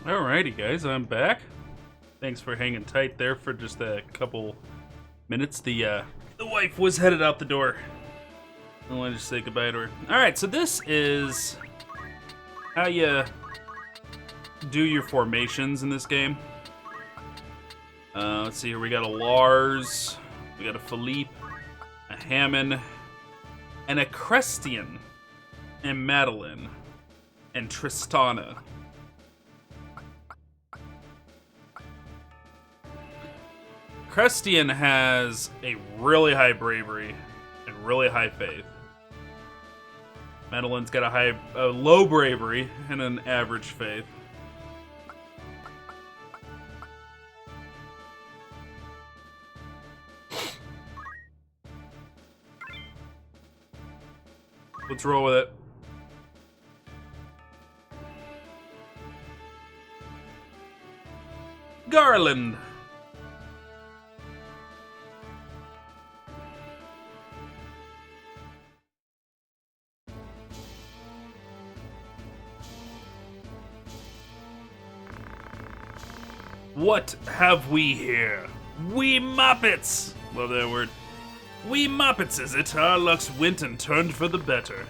Alrighty, guys, I'm back. Thanks for hanging tight there for just a couple minutes. The wife was headed out the door. I wanted to say goodbye to her. Alright, so this is how you do your formations in this game. Let's see here. We got a Lars, we got a Philippe, a Hammond, and a Crestian, and Madeline, and Tristana. Crestian has a really high bravery and really high faith. Madeline's got a low bravery and an average faith. Let's roll with it. Garland. What have we here? We Muppets! Love that word. We Muppets, is it? Our luck's went and turned for the better.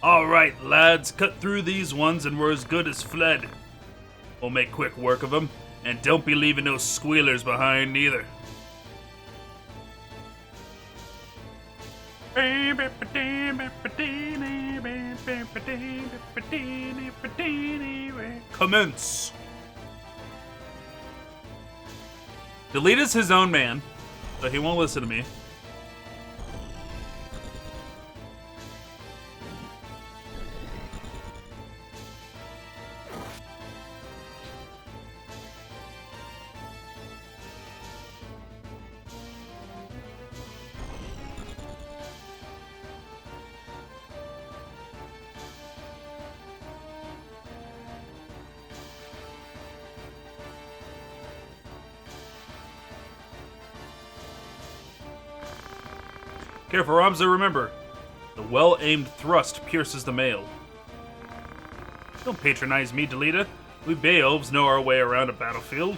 Alright, lads, cut through these ones and we're as good as fled. We'll make quick work of them, and don't be leaving no squealers behind neither. Commence! Delita's his own man, so he won't listen to me. Careful, Ramza, remember. The well-aimed thrust pierces the mail. Don't patronize me, Delita. We Beowulfs know our way around a battlefield.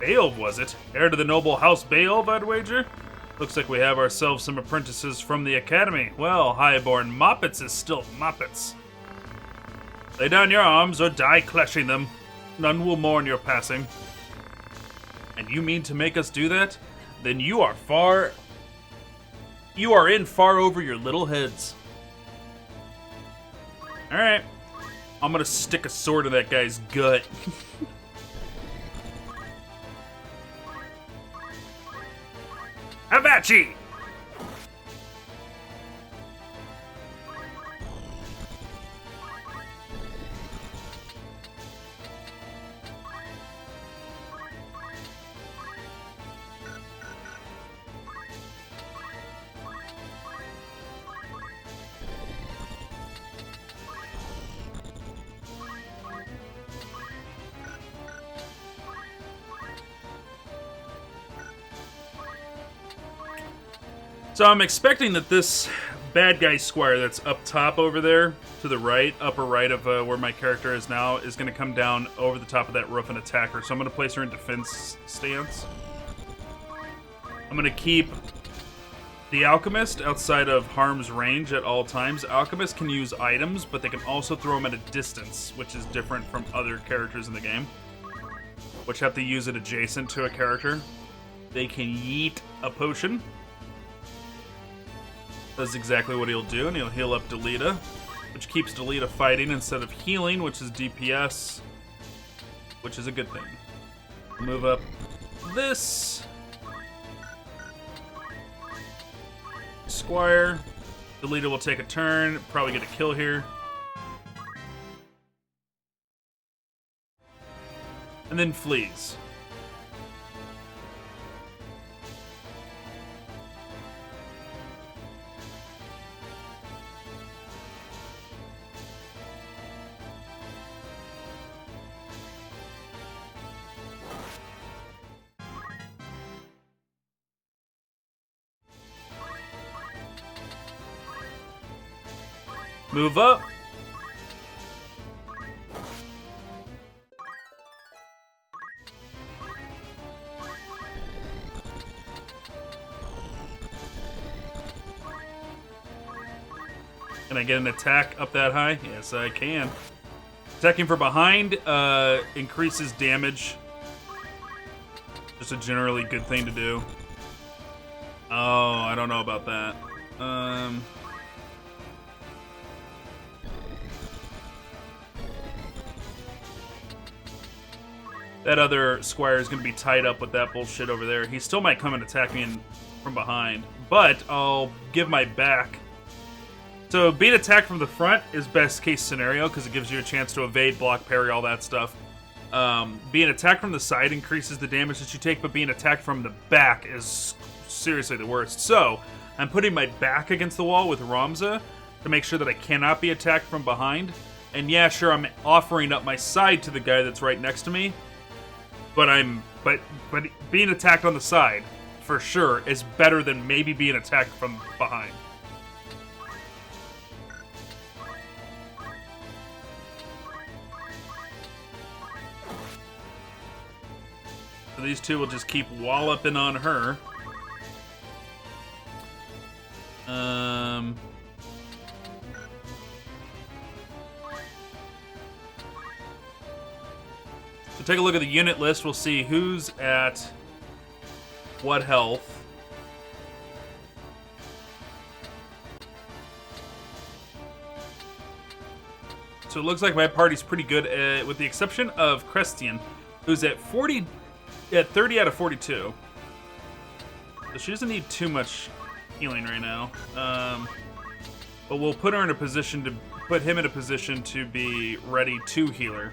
Beowulf, was it? Heir to the noble house Beowulf, I'd wager? Looks like we have ourselves some apprentices from the academy. Well, highborn Muppets is still Muppets. Lay down your arms or die clashing them. None will mourn your passing. And you mean to make us do that? Then you are in far over your little heads. Alright. I'm gonna stick a sword in that guy's gut. Avachi! So I'm expecting that this bad guy squire that's up top over there, to the right, upper right of where my character is now, is going to come down over the top of that roof and attack her. So I'm going to place her in defense stance. I'm going to keep the alchemist outside of harm's range at all times. Alchemists can use items, but they can also throw them at a distance, which is different from other characters in the game, which have to use it adjacent to a character. They can yeet a potion. That's exactly what he'll do, and he'll heal up Delita, which keeps Delita fighting instead of healing, which is DPS, which is a good thing. Move up this. Squire. Delita will take a turn, probably get a kill here. And then flees. Move up. Can I get an attack up that high? Yes, I can. Attacking from behind increases damage. Just a generally good thing to do. Oh, I don't know about that. That other squire is going to be tied up with that bullshit over there. He still might come and attack me from behind, but I'll give my back. So being attacked from the front is best case scenario because it gives you a chance to evade, block, parry, all that stuff. Being attacked from the side increases the damage that you take, but being attacked from the back is seriously the worst. So I'm putting my back against the wall with Ramza to make sure that I cannot be attacked from behind. And yeah, sure, I'm offering up my side to the guy that's right next to me. But being attacked on the side, for sure, is better than maybe being attacked from behind. So these two will just keep walloping on her. So take a look at the unit list. We'll see who's at what health. So it looks like my party's pretty good, with the exception of Crestian, who's at 30 out of 42. So she doesn't need too much healing right now. But we'll put her in a position to put him in a position to be ready to heal her.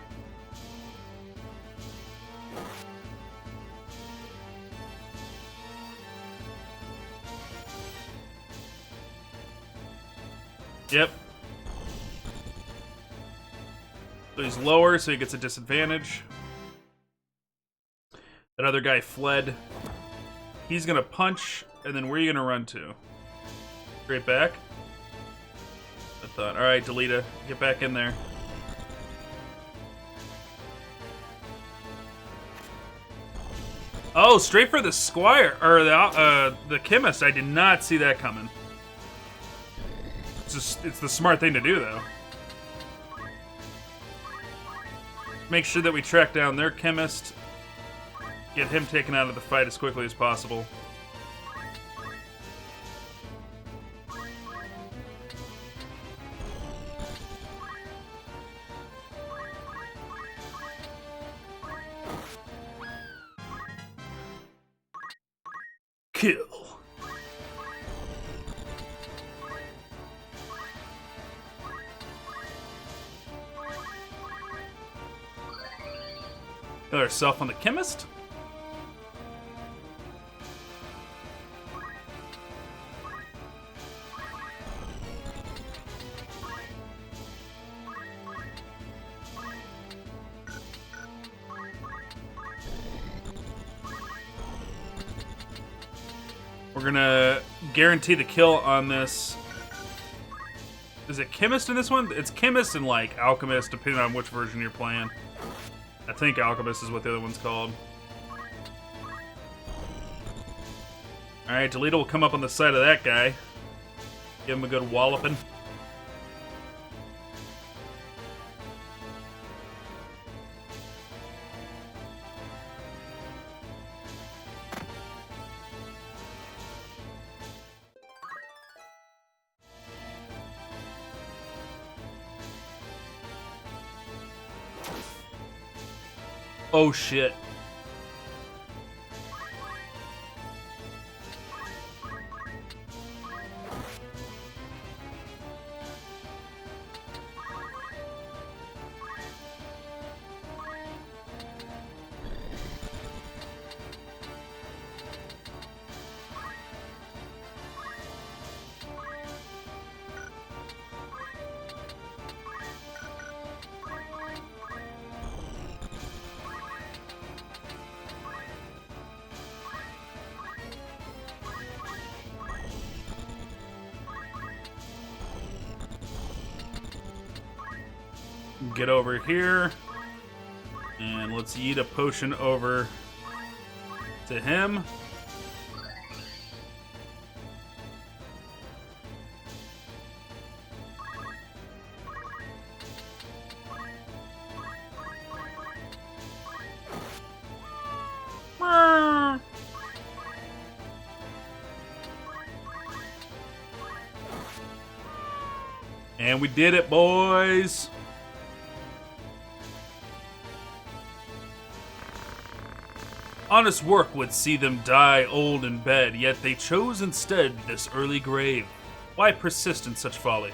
Yep. So he's lower, so he gets a disadvantage. That other guy fled. He's gonna punch, and then where are you gonna run to? Straight back? I thought. Alright, Delita, get back in there. Oh, straight for the squire, or the chemist. I did not see that coming. It's the smart thing to do, though. Make sure that we track down their chemist. Get him taken out of the fight as quickly as possible. Kill. Kill herself on the chemist. We're gonna guarantee the kill on this. Is it chemist in this one? It's chemist and like alchemist, depending on which version you're playing. I think alchemist is what the other one's called. Alright, Delita will come up on the side of that guy. Give him a good walloping. Oh shit. Get over here. And let's eat a potion over to him. And we did it, boys! Honest work would see them die old in bed, yet they chose instead this early grave. Why persist in such folly?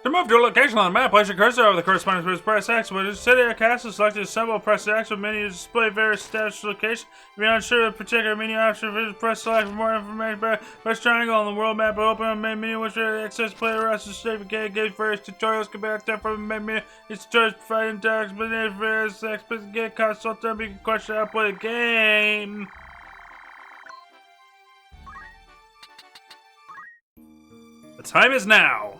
To move to a location on the map, place your cursor over the corresponding space, press X. When a city or castle selected a symbol, press the X menu to display various established locations. If you're unsure of a particular menu option, press select for more information. Press triangle on the world map will open a main menu which will access player rosters, save and get various tutorials can be accessed from the main menu. These tutorials provide entire explanation for various aspects of get consult them, you can question how to play the game. The time is now.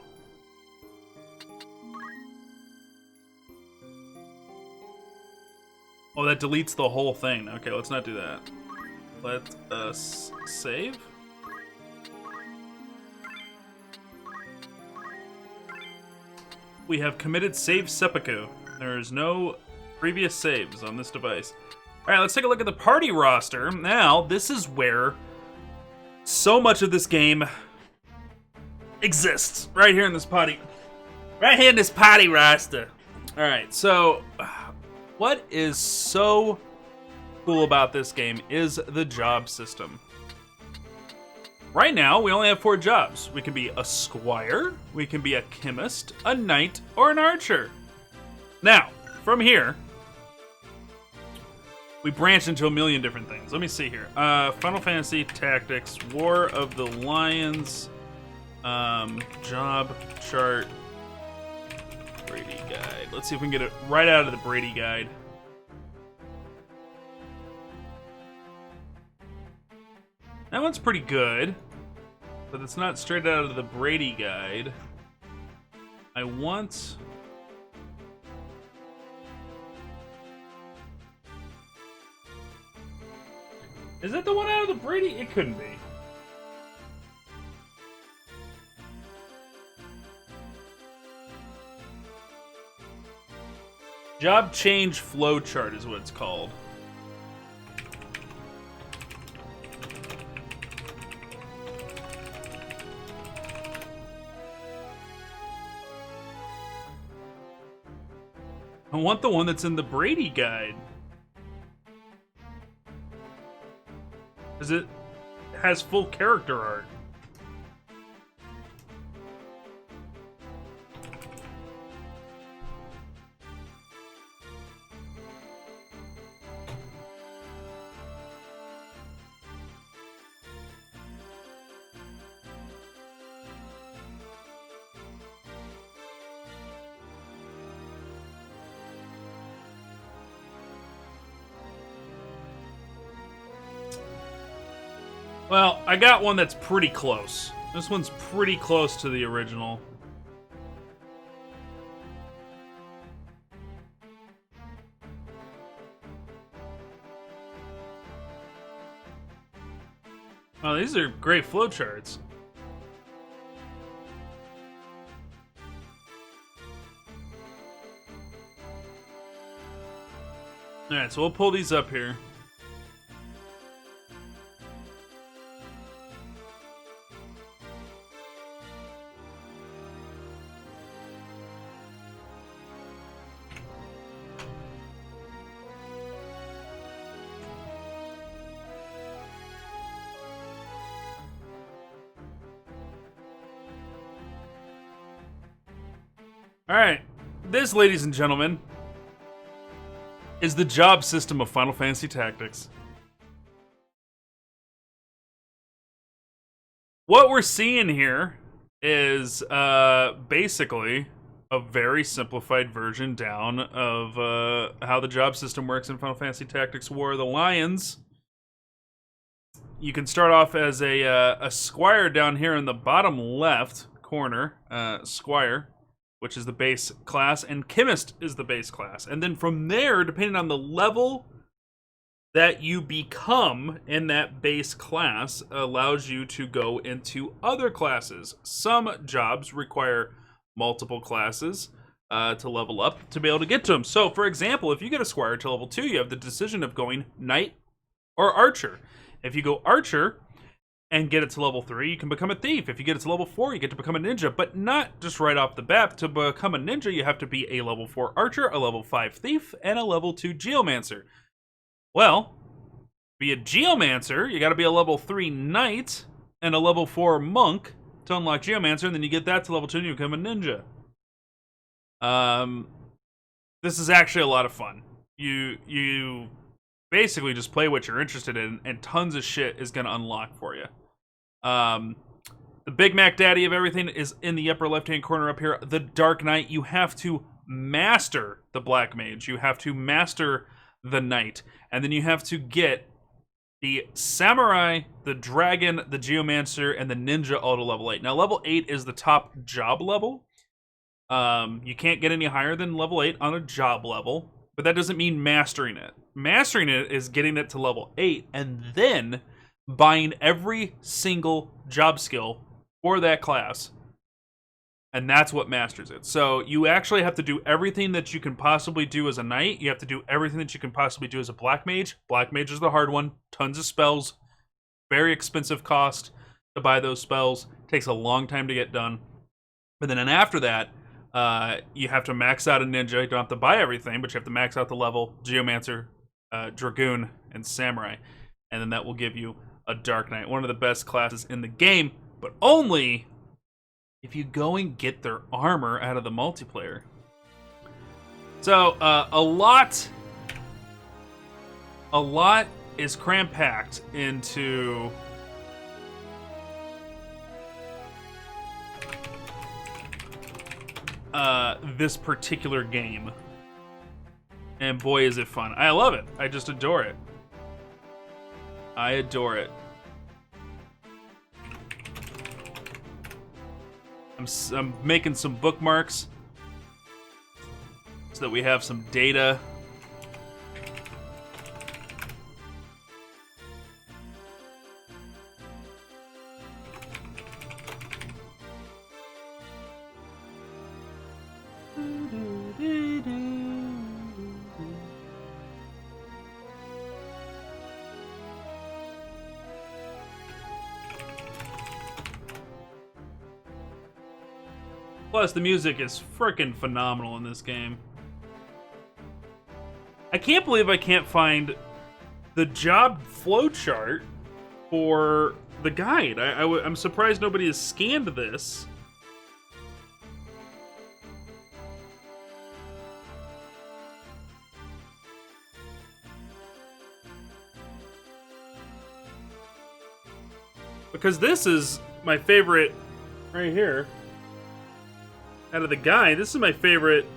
Oh, that deletes the whole thing. Okay, let's not do that. Let us save. We have committed save seppuku. There is no previous saves on this device. All right, let's take a look at the party roster. Now, this is where so much of this game exists. Right here in this party. Right here in this party roster. All right, so what is so cool about this game is the job system. Right now, we only have 4 jobs. We can be a squire, we can be a chemist, a knight, or an archer. Now, from here, we branch into a million different things. Let me see here. Final Fantasy Tactics, War of the Lions, job chart, Brady Guide. Let's see if we can get it right out of the Brady Guide. That one's pretty good, but it's not straight out of the Brady Guide. I want... Is that the one out of the Brady? It couldn't be. Job change flowchart is what it's called. I want the one that's in the Brady Guide. Because it has full character art. Well, I got one that's pretty close. This one's pretty close to the original. Oh, these are great flowcharts. Alright, so we'll pull these up here. Alright, this, ladies and gentlemen, is the job system of Final Fantasy Tactics. What we're seeing here is basically a very simplified version down of how the job system works in Final Fantasy Tactics War of the Lions. you can start off as a squire down here in the bottom left corner, squire, which is the base class, and chemist is the base class. And then from there, depending on the level that you become in that base class, allows you to go into other classes. Some jobs require multiple classes to level up to be able to get to them. So, for example, if you get a squire to level 2, you have the decision of going knight or archer. If you go archer and get it to level 3, you can become a thief. If you get it to level 4, you get to become a ninja, but not just right off the bat. To become a ninja, you have to be a level 4 archer, a level 5 thief, and a level 2 geomancer. Well, to be a geomancer, you gotta be a level 3 knight and a level 4 monk to unlock geomancer, and then you get that to level 2 and you become a ninja. This is actually a lot of fun. You basically just play what you're interested in, and tons of shit is gonna unlock for you. The Big Mac Daddy of everything is in the upper left-hand corner up here. The Dark Knight. You have to master the Black Mage. You have to master the Knight. And then you have to get the Samurai, the Dragon, the Geomancer, and the Ninja all to level 8. Now, level 8 is the top job level. You can't get any higher than level 8 on a job level, but that doesn't mean mastering it. Mastering it is getting it to level 8 and then buying every single job skill for that class. And that's what masters it. So you actually have to do everything that you can possibly do as a knight. You have to do everything that you can possibly do as a black mage. Black mage is the hard one. Tons of spells. Very expensive cost to buy those spells. Takes a long time to get done. But then after that, you have to max out a ninja. You don't have to buy everything, but you have to max out the level. Geomancer, Dragoon, and Samurai. And then that will give you a Dark Knight. One of the best classes in the game, but only if you go and get their armor out of the multiplayer. So, a lot is cram-packed into this particular game. And boy, is it fun. I love it. I just adore it. I adore it. I'm making some bookmarks so that we have some data. Plus, the music is freaking phenomenal in this game. I can't believe I can't find the job flowchart for the guide. I'm surprised nobody has scanned this. Because this is my favorite right here. Out of the guide, this is my favorite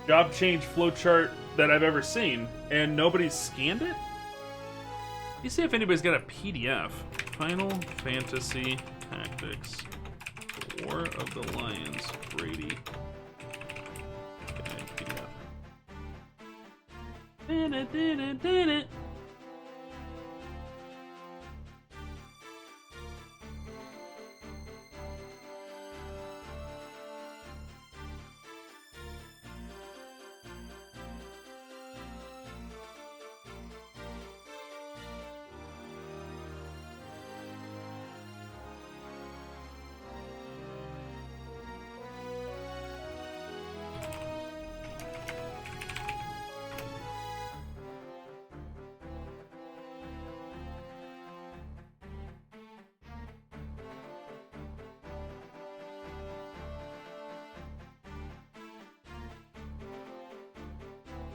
job change flowchart that I've ever seen, and nobody's scanned it? Let me see if anybody's got a PDF. Final Fantasy Tactics, War of the Lions, Brady. Okay, PDF.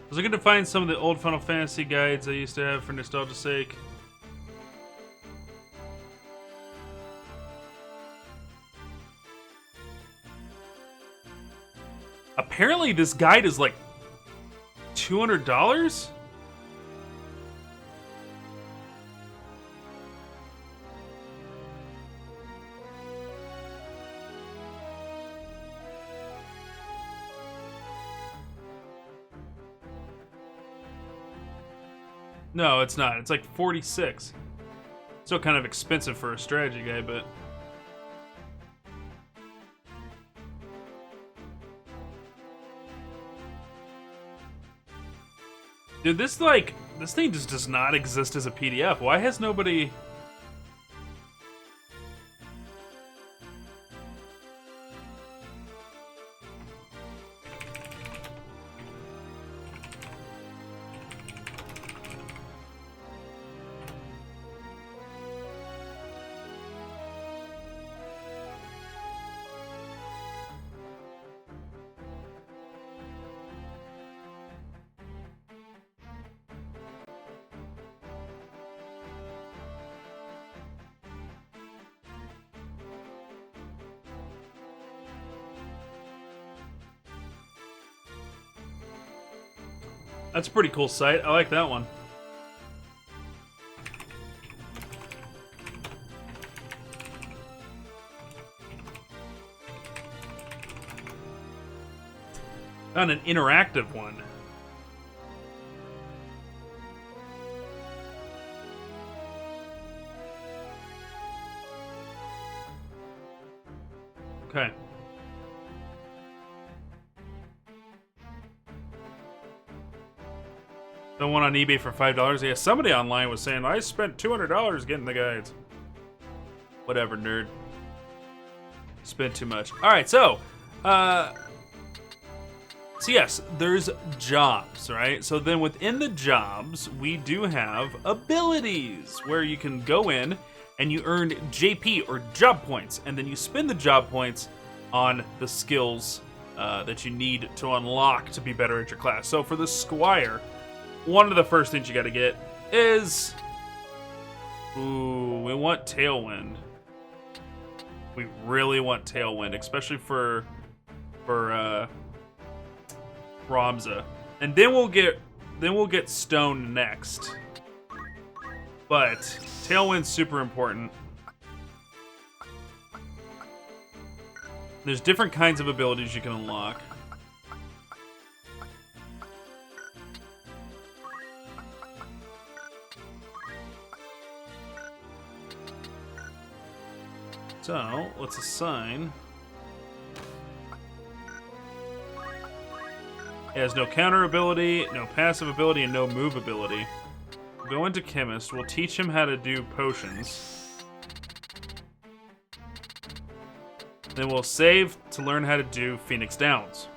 I was looking to find some of the old Final Fantasy guides I used to have for nostalgia's sake. Apparently this guide is like $200? No, it's not. It's like 46. Still kind of expensive for a strategy guy, but... Dude, this thing just does not exist as a PDF. Why has nobody... That's a pretty cool site. I like that one. Found an interactive one. Okay. The one on eBay for $5. Yeah, somebody online was saying, I spent $200 getting the guides. Whatever, nerd. Spent too much. Alright, so yes, there's jobs, right? So then within the jobs, we do have abilities, where you can go in and you earn JP, or job points, and then you spend the job points on the skills that you need to unlock to be better at your class. So for the Squire, one of the first things you gotta get is... Ooh, we want Tailwind. We really want Tailwind, especially for Ramza. And then we'll get Stone next. But Tailwind's super important. There's different kinds of abilities you can unlock. So, let's assign. It has no counter ability, no passive ability, and no move ability. We'll go into Chemist. We'll teach him how to do potions. Then we'll save to learn how to do Phoenix Downs.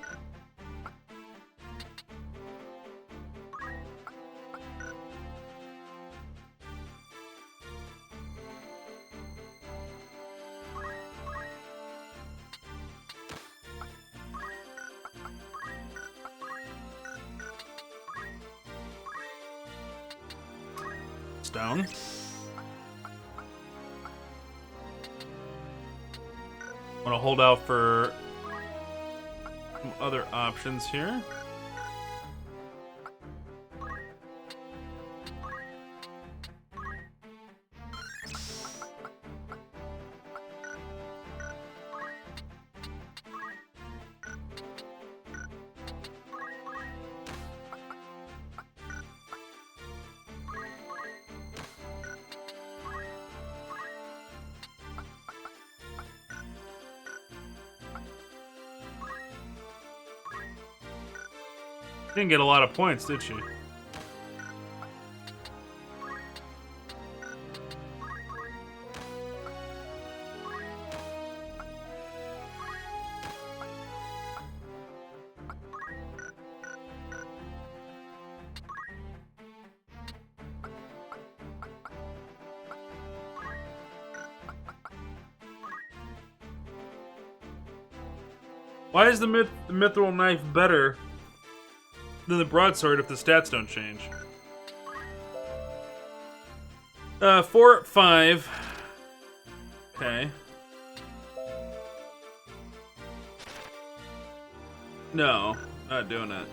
Stone. I'm gonna hold out for some other options here. Didn't get a lot of points, did she? Why is the mithril knife better than the broadsword if the stats don't change? 4, 5. Okay. No, not doing it.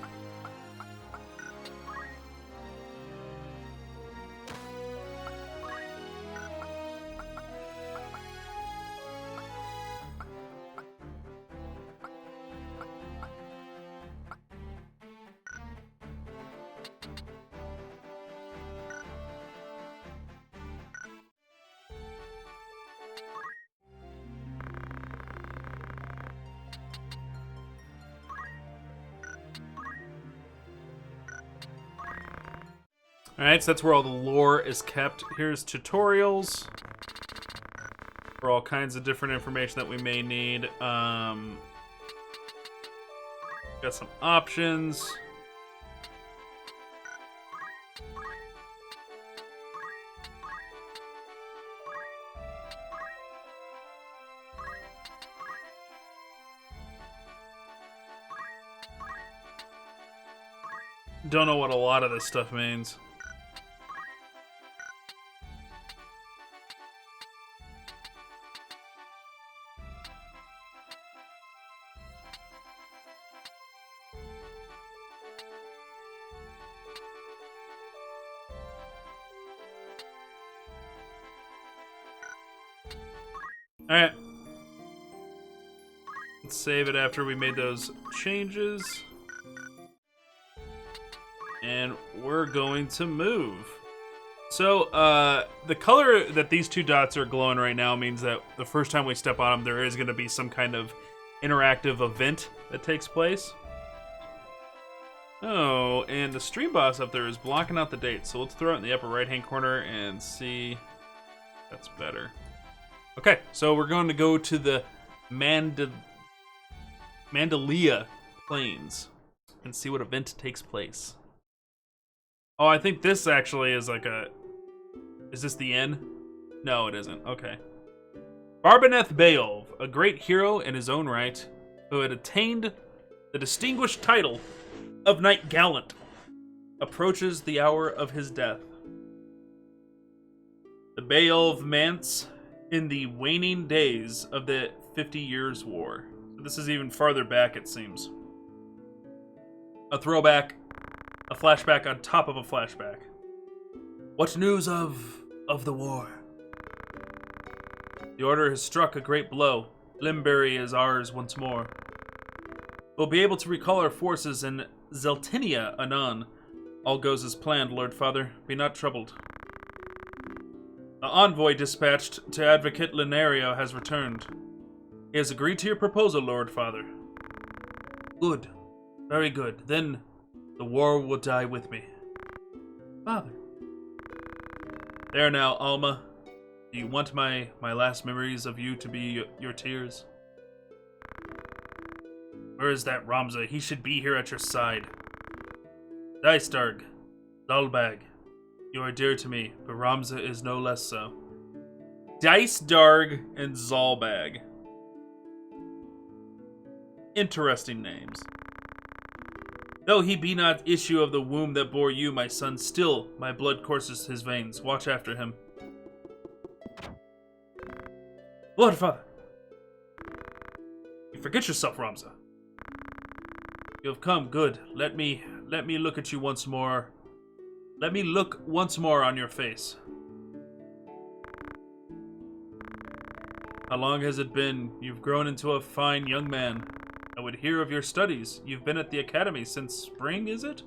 Alright, so that's where all the lore is kept. Here's tutorials for all kinds of different information that we may need. Got some options. Don't know what a lot of this stuff means. Alright. Let's save it after we made those changes. And we're going to move. So, the color that these two dots are glowing right now means that the first time we step on them, there is going to be some kind of interactive event that takes place. Oh, and the stream boss up there is blocking out the date. So let's throw it in the upper right-hand corner and see if that's better. Okay, so we're going to go to the Mandalia Plains and see what event takes place. Oh, I think this actually is like a... Is this the end? No, it isn't. Okay. Barbaneth Beowulf, a great hero in his own right, who had attained the distinguished title of Knight Gallant, approaches the hour of his death. The Beowulf Manse in the waning days of the 50 Years' War. This is even farther back, it seems. A throwback, a flashback on top of a flashback. What news of the war? The Order has struck a great blow. Limbury is ours once more. We'll be able to recall our forces in Zeltinia anon. All goes as planned, Lord Father. Be not troubled. The envoy dispatched to Advocate Linario has returned. He has agreed to your proposal, Lord Father. Good. Very good. Then the war will die with me. Father. There now, Alma. Do you want my last memories of you to be your tears? Where is that Ramza? He should be here at your side. Dystarg. Zalbag. You are dear to me, but Ramza is no less so. Dystarg and Zalbag. Interesting names. Though he be not issue of the womb that bore you, my son, still my blood courses his veins. Watch after him. Lord Father. You forget yourself, Ramza. You have come, good. Let me look at you once more. Let me look once more on your face. How long has it been? You've grown into a fine young man. I would hear of your studies. You've been at the academy since spring, is it?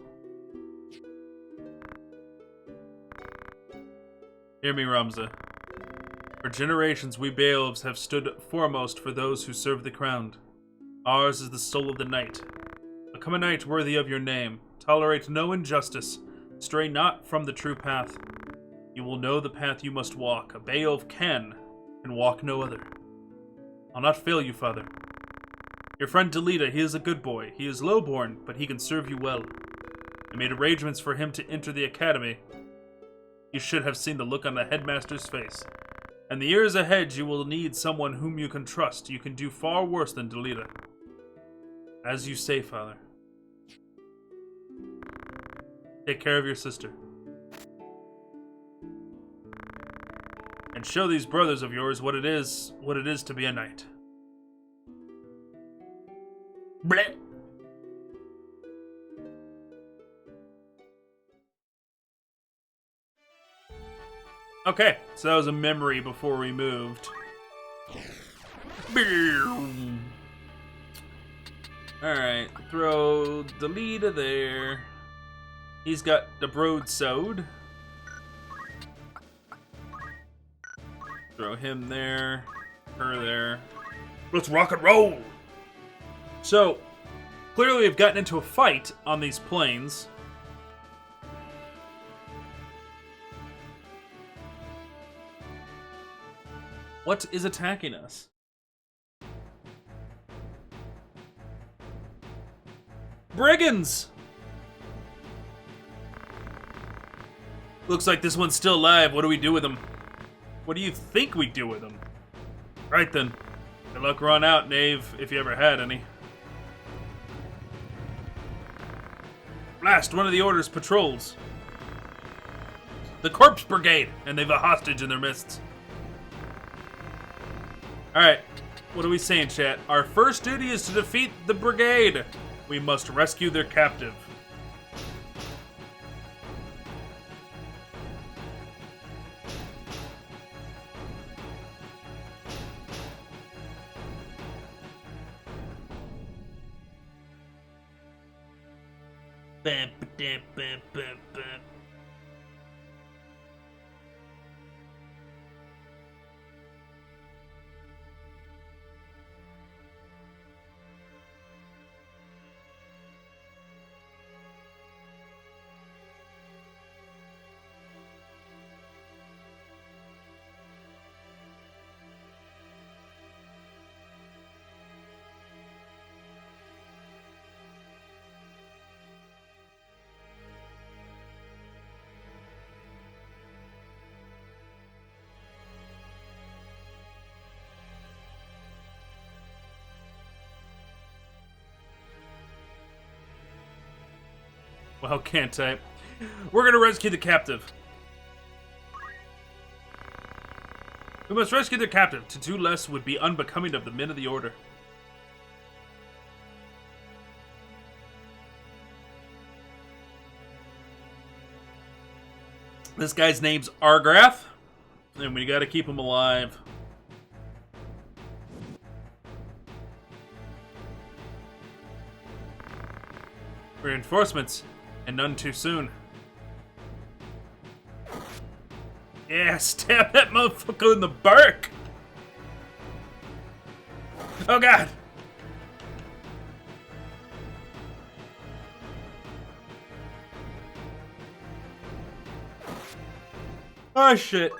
Hear me, Ramza. For generations, we Beowulfs have stood foremost for those who serve the crown. Ours is the soul of the knight. Become a knight worthy of your name. Tolerate no injustice. Stray not from the true path. You will know the path you must walk. A Beowulf can walk no other. I'll not fail you, Father. Your friend Delita, he is a good boy. He is low-born, but he can serve you well. I made arrangements for him to enter the academy. You should have seen the look on the headmaster's face. In the years ahead, you will need someone whom you can trust. You can do far worse than Delita. As you say, Father. Take care of your sister. And show these brothers of yours what it is to be a knight. Bleh. Okay, so that was a memory before we moved. Alright, throw Delita there. He's got the broadsword. Throw him there. Her there. Let's rock and roll! So, clearly we've gotten into a fight on these plains. What is attacking us? Brigands! Looks like this one's still alive. What do we do with him? What do you think we do with him? Right then. Good luck run out, knave, if you ever had any. Blast one of the Order's patrols. The Corpse Brigade, and they've a hostage in their midst. Alright, what are we saying, chat? Our first duty is to defeat the brigade. We must rescue their captive. Bam, bam, bam, bam, bam. Well, can't I? We're gonna rescue the captive. We must rescue the captive. To do less would be unbecoming of the men of the Order. This guy's name's Argrath, and we gotta keep him alive. Reinforcements, and none too soon. Yeah, stab that motherfucker in the back! Oh god! Oh shit.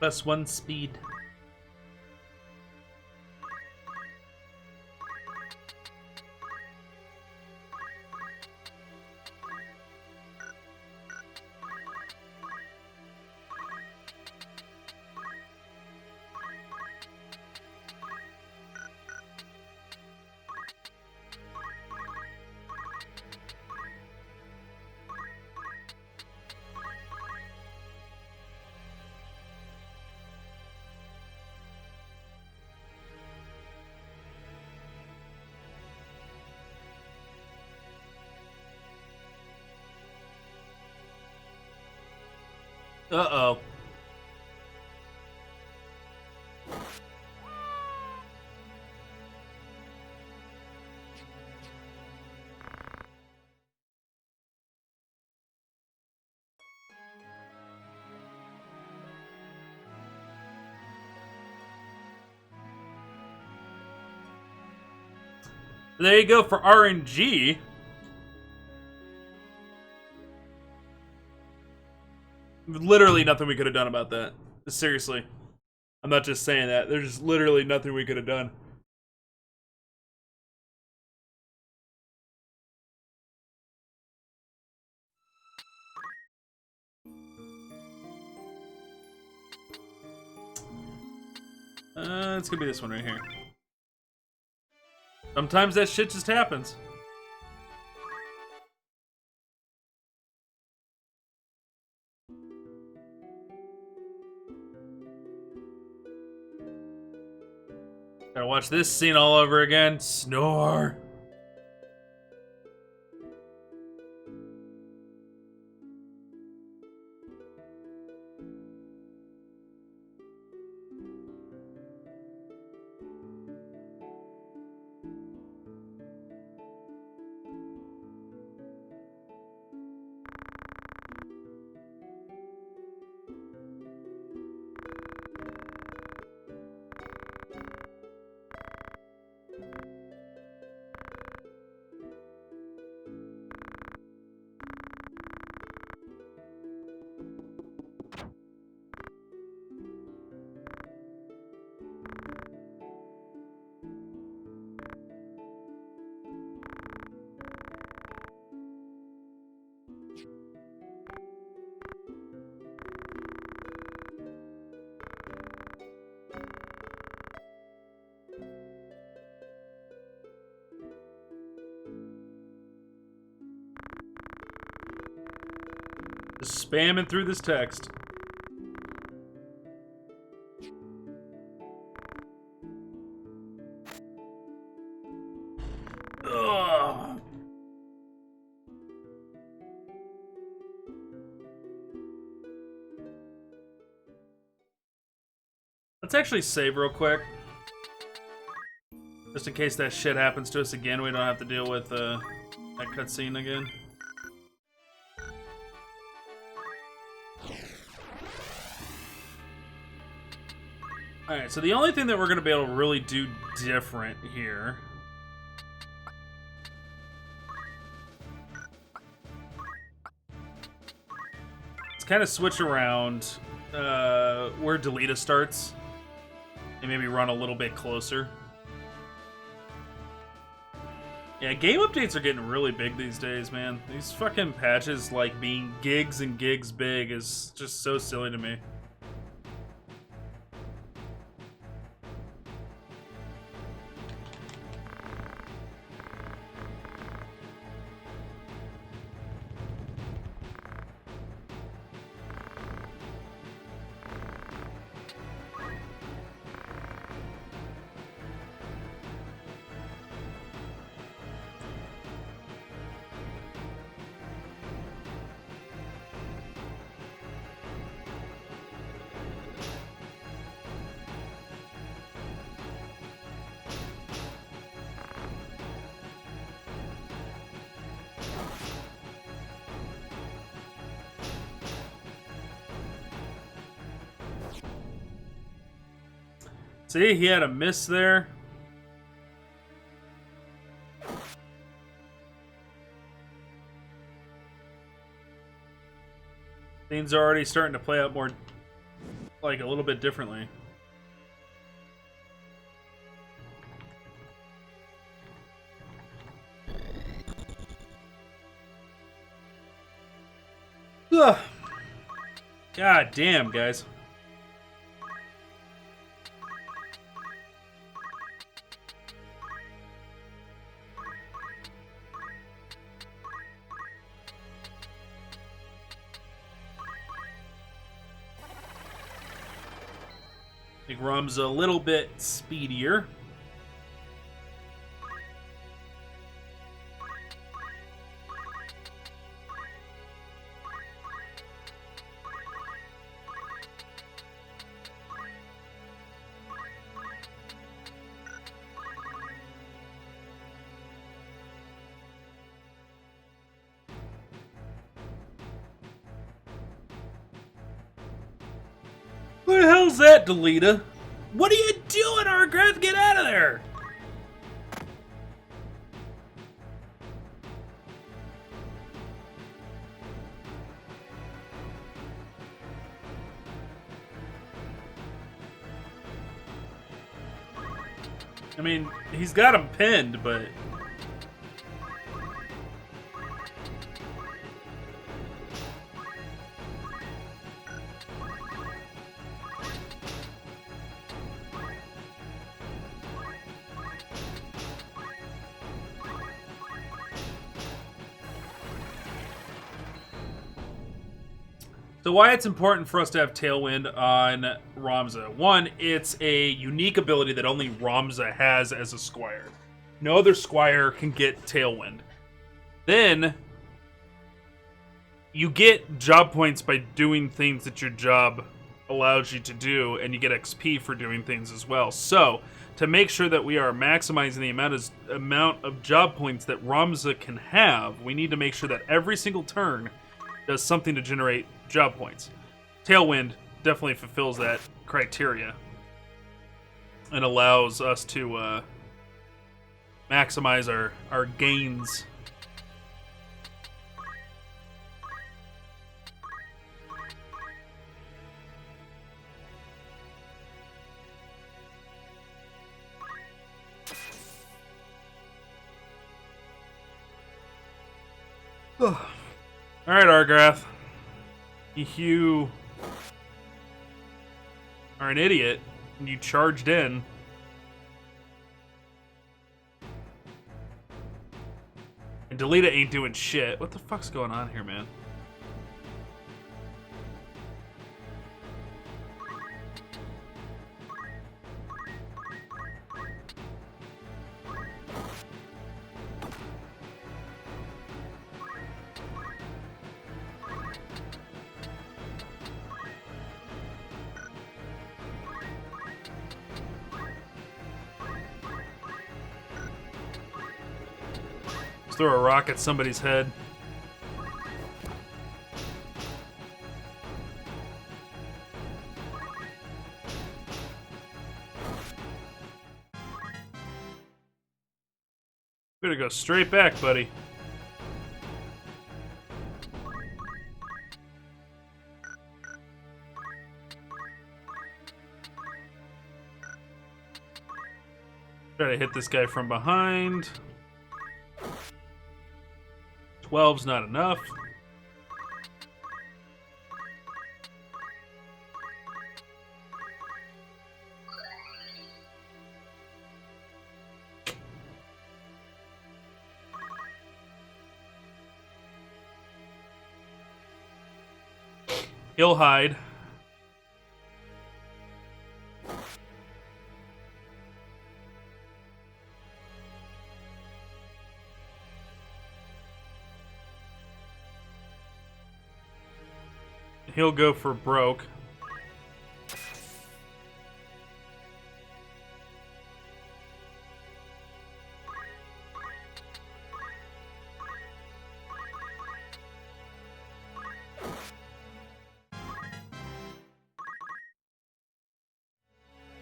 +1 speed. Uh-oh. There you go for RNG. Literally nothing we could have done about that. Seriously. I'm not just saying that. There's just literally nothing we could have done. It's gonna be this one right here. Sometimes that shit just happens. Gotta watch this scene all over again. Snore. Just spamming through this text. Ugh. Let's actually save real quick. Just in case that shit happens to us again, we don't have to deal with that cutscene again. Alright, so the only thing that we're going to be able to really do different here... is kind of switch around where Delita starts. And maybe run a little bit closer. Yeah, game updates are getting really big these days, man. These fucking patches, like, being gigs and gigs big is just so silly to me. See, he had a miss there. Things are already starting to play out more, like, a little bit differently. Ugh. God damn, guys. I think Rum's a little bit speedier. What the hell's that, Delita? What are you doing, Argrath? Get out of there! I mean, he's got him pinned, but... So why it's important for us to have Tailwind on Ramza. One, it's a unique ability that only Ramza has as a Squire. No other Squire can get Tailwind. Then, you get job points by doing things that your job allows you to do, and you get XP for doing things as well. So, to make sure that we are maximizing the amount of job points that Ramza can have, we need to make sure that every single turn does something to generate job points. Tailwind definitely fulfills that criteria and allows us to maximize our gains. All right, Argrath. You are an idiot, and you charged in. And Delita ain't doing shit. What the fuck's going on here, man? throw a rock at somebody's head. Better go straight back, buddy. Try to hit this guy from behind. 12's not enough. He'll hide. He'll go for broke.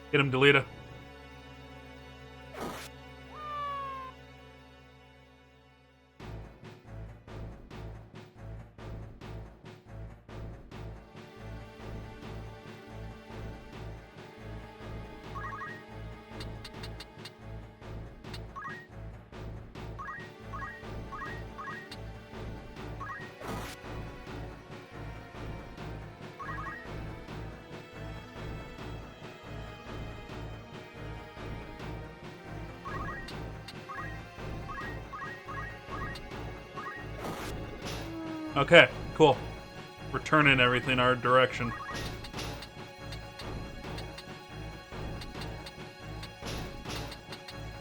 Get him, Delita. Okay, cool. We're turning everything our direction.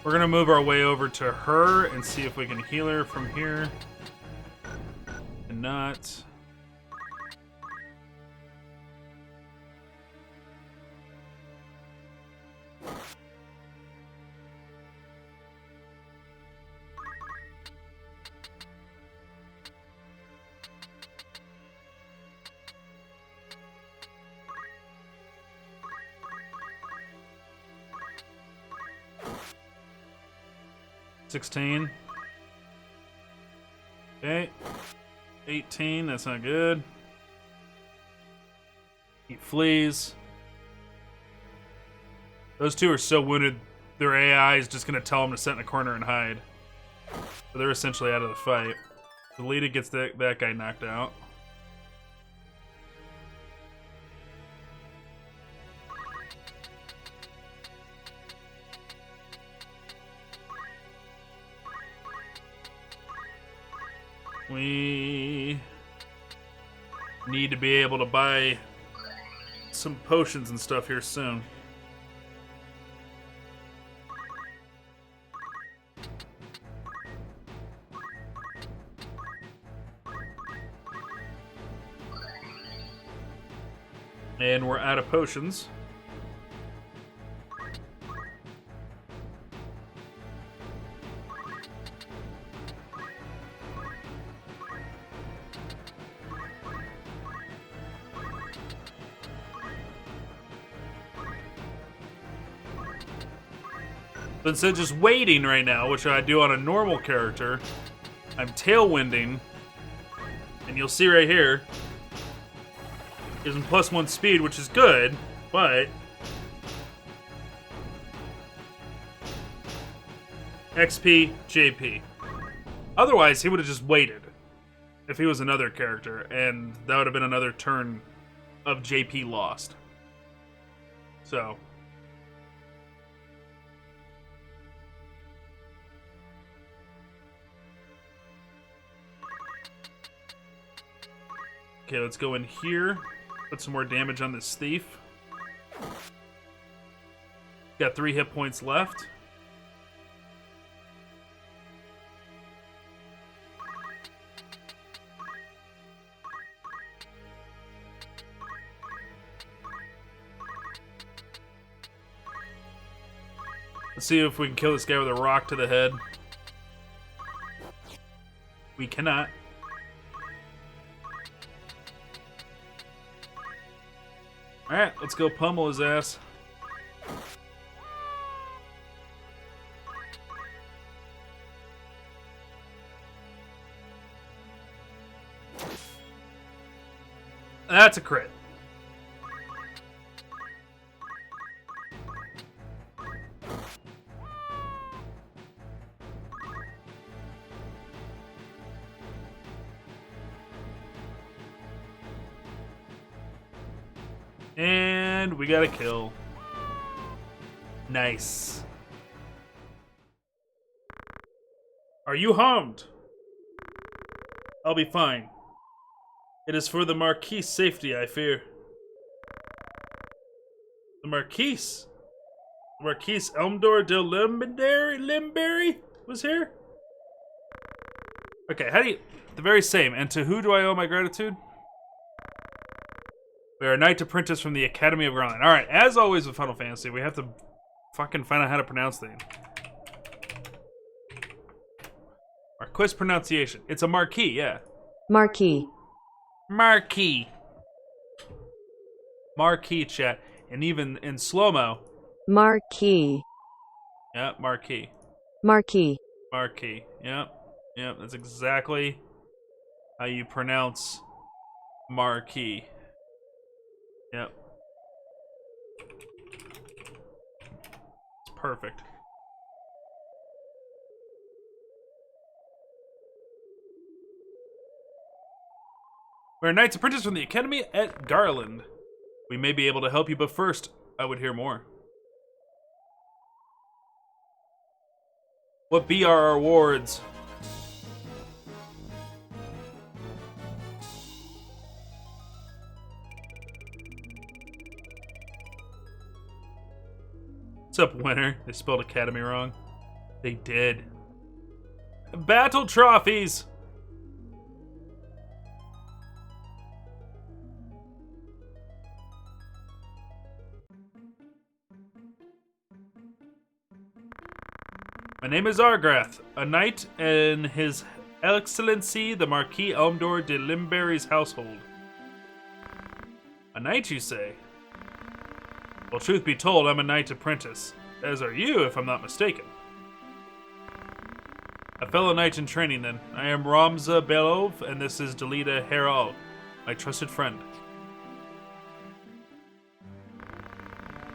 We're gonna move our way over to her and see if we can heal her from here. And not. $16. Okay. 18, that's not good. He flees. Those two are so wounded, their AI is just going to tell them to sit in a corner and hide. So they're essentially out of the fight. Delita gets that guy knocked out. We need to be able to buy some potions and stuff here soon. And we're out of potions. But instead of just waiting right now, which I do on a normal character, I'm tailwinding. And you'll see right here, gives him +1 speed, which is good, but XP, JP. Otherwise, he would have just waited if he was another character, and that would have been another turn of JP lost. So. Okay, let's go in here. Put some more damage on this thief. Got 3 hit points left. Let's see if we can kill this guy with a rock to the head. We cannot. Alright, let's go pummel his ass. That's a crit. And we got a kill. Nice. Are you harmed? I'll be fine. It is for the Marquis' safety, I fear. The Marquis? The Marquis Elmdor de Limberry was here? Okay, how do you... The very same. And to who do I owe my gratitude? We are a knight apprentice from the Academy of Garland. Alright, as always with Final Fantasy, we have to fucking find out how to pronounce things. Marquis pronunciation. It's a marquis, yeah. Marquis. Marquis. Marquis, chat. And even in slow-mo. Marquis. Yeah, marquis. Marquis. Marquis. Yep. Yep, that's exactly how you pronounce marquis. Yep. It's perfect. We're Knights Apprentice from the Academy at Garland. We may be able to help you, but first, I would hear more. What be our rewards? What's up, winner? They spelled Academy wrong. They did. Battle trophies! My name is Argrath, a knight in His Excellency the Marquis Elmdor de Limberry's household. A knight, you say? Well, truth be told, I'm a knight apprentice, as are you, if I'm not mistaken. A fellow knight in training, then. I am Ramza Belov, and this is Delita Heral, my trusted friend.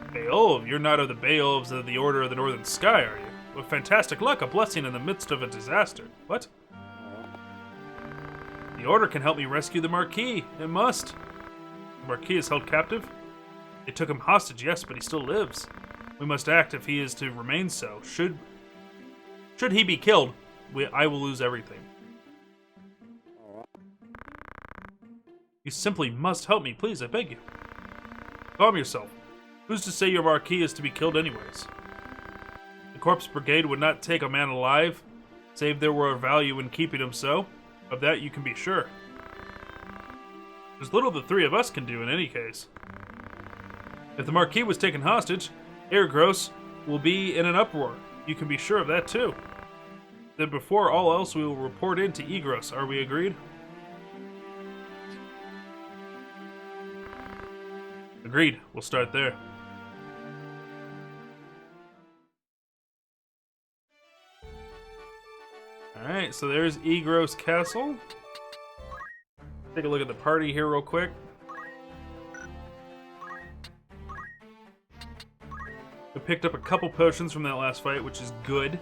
Beolv, you're not of the Beolvs of the Order of the Northern Sky, are you? With fantastic luck, a blessing in the midst of a disaster. What? The Order can help me rescue the Marquis. It must. The Marquis is held captive? They took him hostage, yes, but he still lives. We must act if he is to remain so. Should he be killed, I will lose everything. You simply must help me, please, I beg you. Calm yourself. Who's to say your Marquis is to be killed anyways? The Corpse Brigade would not take a man alive, save there were a value in keeping him so. Of that you can be sure. There's little the three of us can do in any case. If the Marquis was taken hostage, Airgross will be in an uproar. You can be sure of that too. Then before all else we will report in to Egros. Are we agreed? Agreed. We'll start there. Alright, so there's Egros Castle. Take a look at the party here real quick. We picked up a couple potions from that last fight, which is good.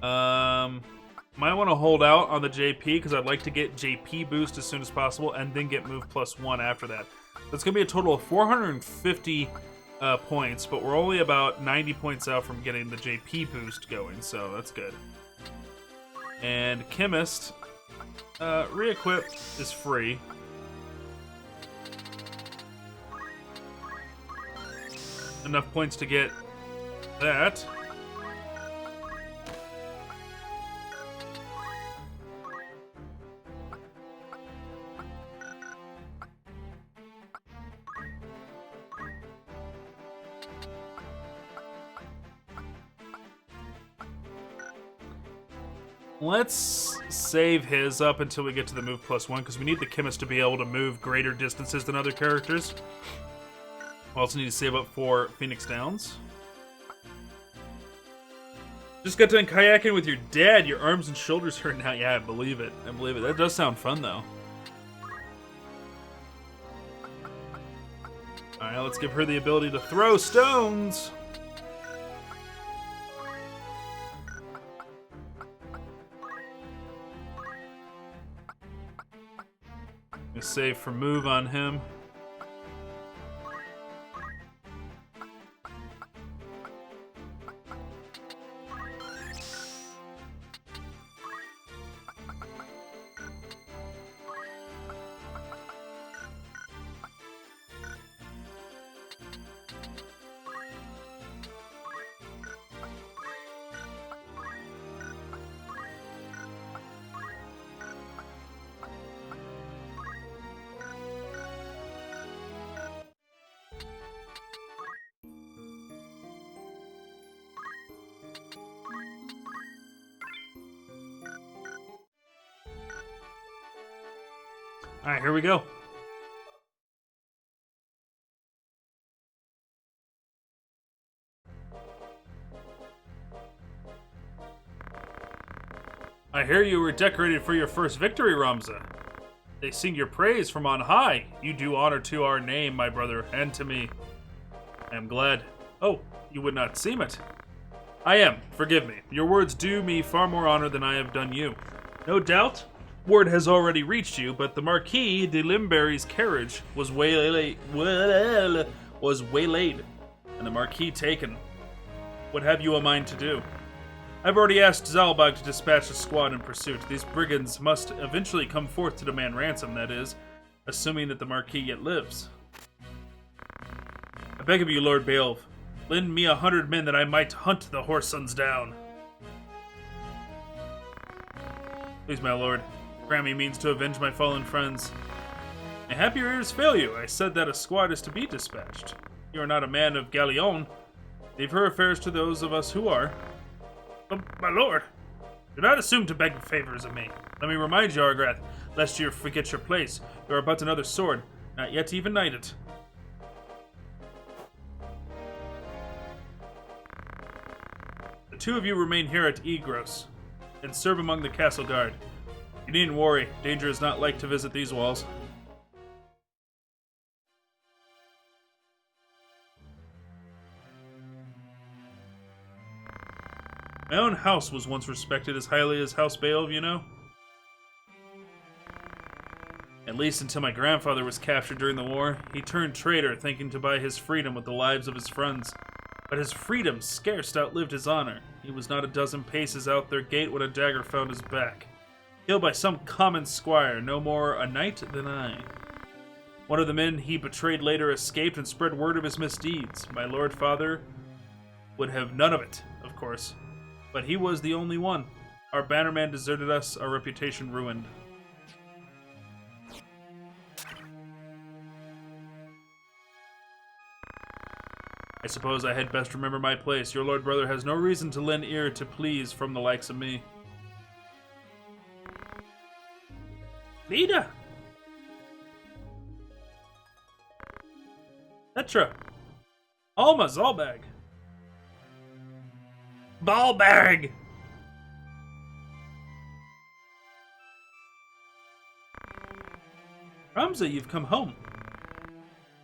Might want to hold out on the JP because I'd like to get JP boost as soon as possible and then get move +1 after that. That's going to be a total of 450 points, but we're only about 90 points out from getting the JP boost going, so that's good. And Chemist, re-equip is free. Enough points to get that. Let's save his up until we get to the move +1, because we need the chemist to be able to move greater distances than other characters. We also need to save up for Phoenix Downs. Just got done kayaking with your dad. Your arms and shoulders hurt now. Yeah, I believe it. I believe it. That does sound fun, though. Alright, let's give her the ability to throw stones. Save for move on him. Alright, here we go. I hear you were decorated for your first victory, Ramza. They sing your praise from on high. You do honor to our name, my brother, and to me. I am glad. Oh, you would not seem it. I am, forgive me. Your words do me far more honor than I have done you. No doubt, word has already reached you, but the Marquis de Limberry's carriage was waylaid, and the Marquis taken. What have you a mind to do? I've already asked Zalbag to dispatch a squad in pursuit. These brigands must eventually come forth to demand ransom, that is, assuming that the Marquis yet lives. I beg of you, Lord Beowulf, lend me 100 men that I might hunt the Horse Sons down. Please, my lord, grant me means to avenge my fallen friends. May happy your ears fail you. I said that a squad is to be dispatched. You are not a man of Galleon. Leave her affairs to those of us who are. But, my lord, do not assume to beg favors of me. Let me remind you, Argrath, lest you forget your place. You are but another sword, not yet even knighted. The two of you remain here at Egros, and serve among the castle guard. You needn't worry, danger is not like to visit these walls. My own house was once respected as highly as House Beowulf, you know? At least until my grandfather was captured during the war. He turned traitor, thinking to buy his freedom with the lives of his friends. But his freedom scarce outlived his honor. He was not a dozen paces out their gate when a dagger found his back. Killed by some common squire, no more a knight than I. One of the men he betrayed later escaped and spread word of his misdeeds. My lord father would have none of it, of course. But he was the only one. Our bannerman deserted us, our reputation ruined. I suppose I had best remember my place. Your lord brother has no reason to lend ear to pleas from the likes of me. Vida! Petra! Alma Zalbag! Ballbag! Ramza, you've come home.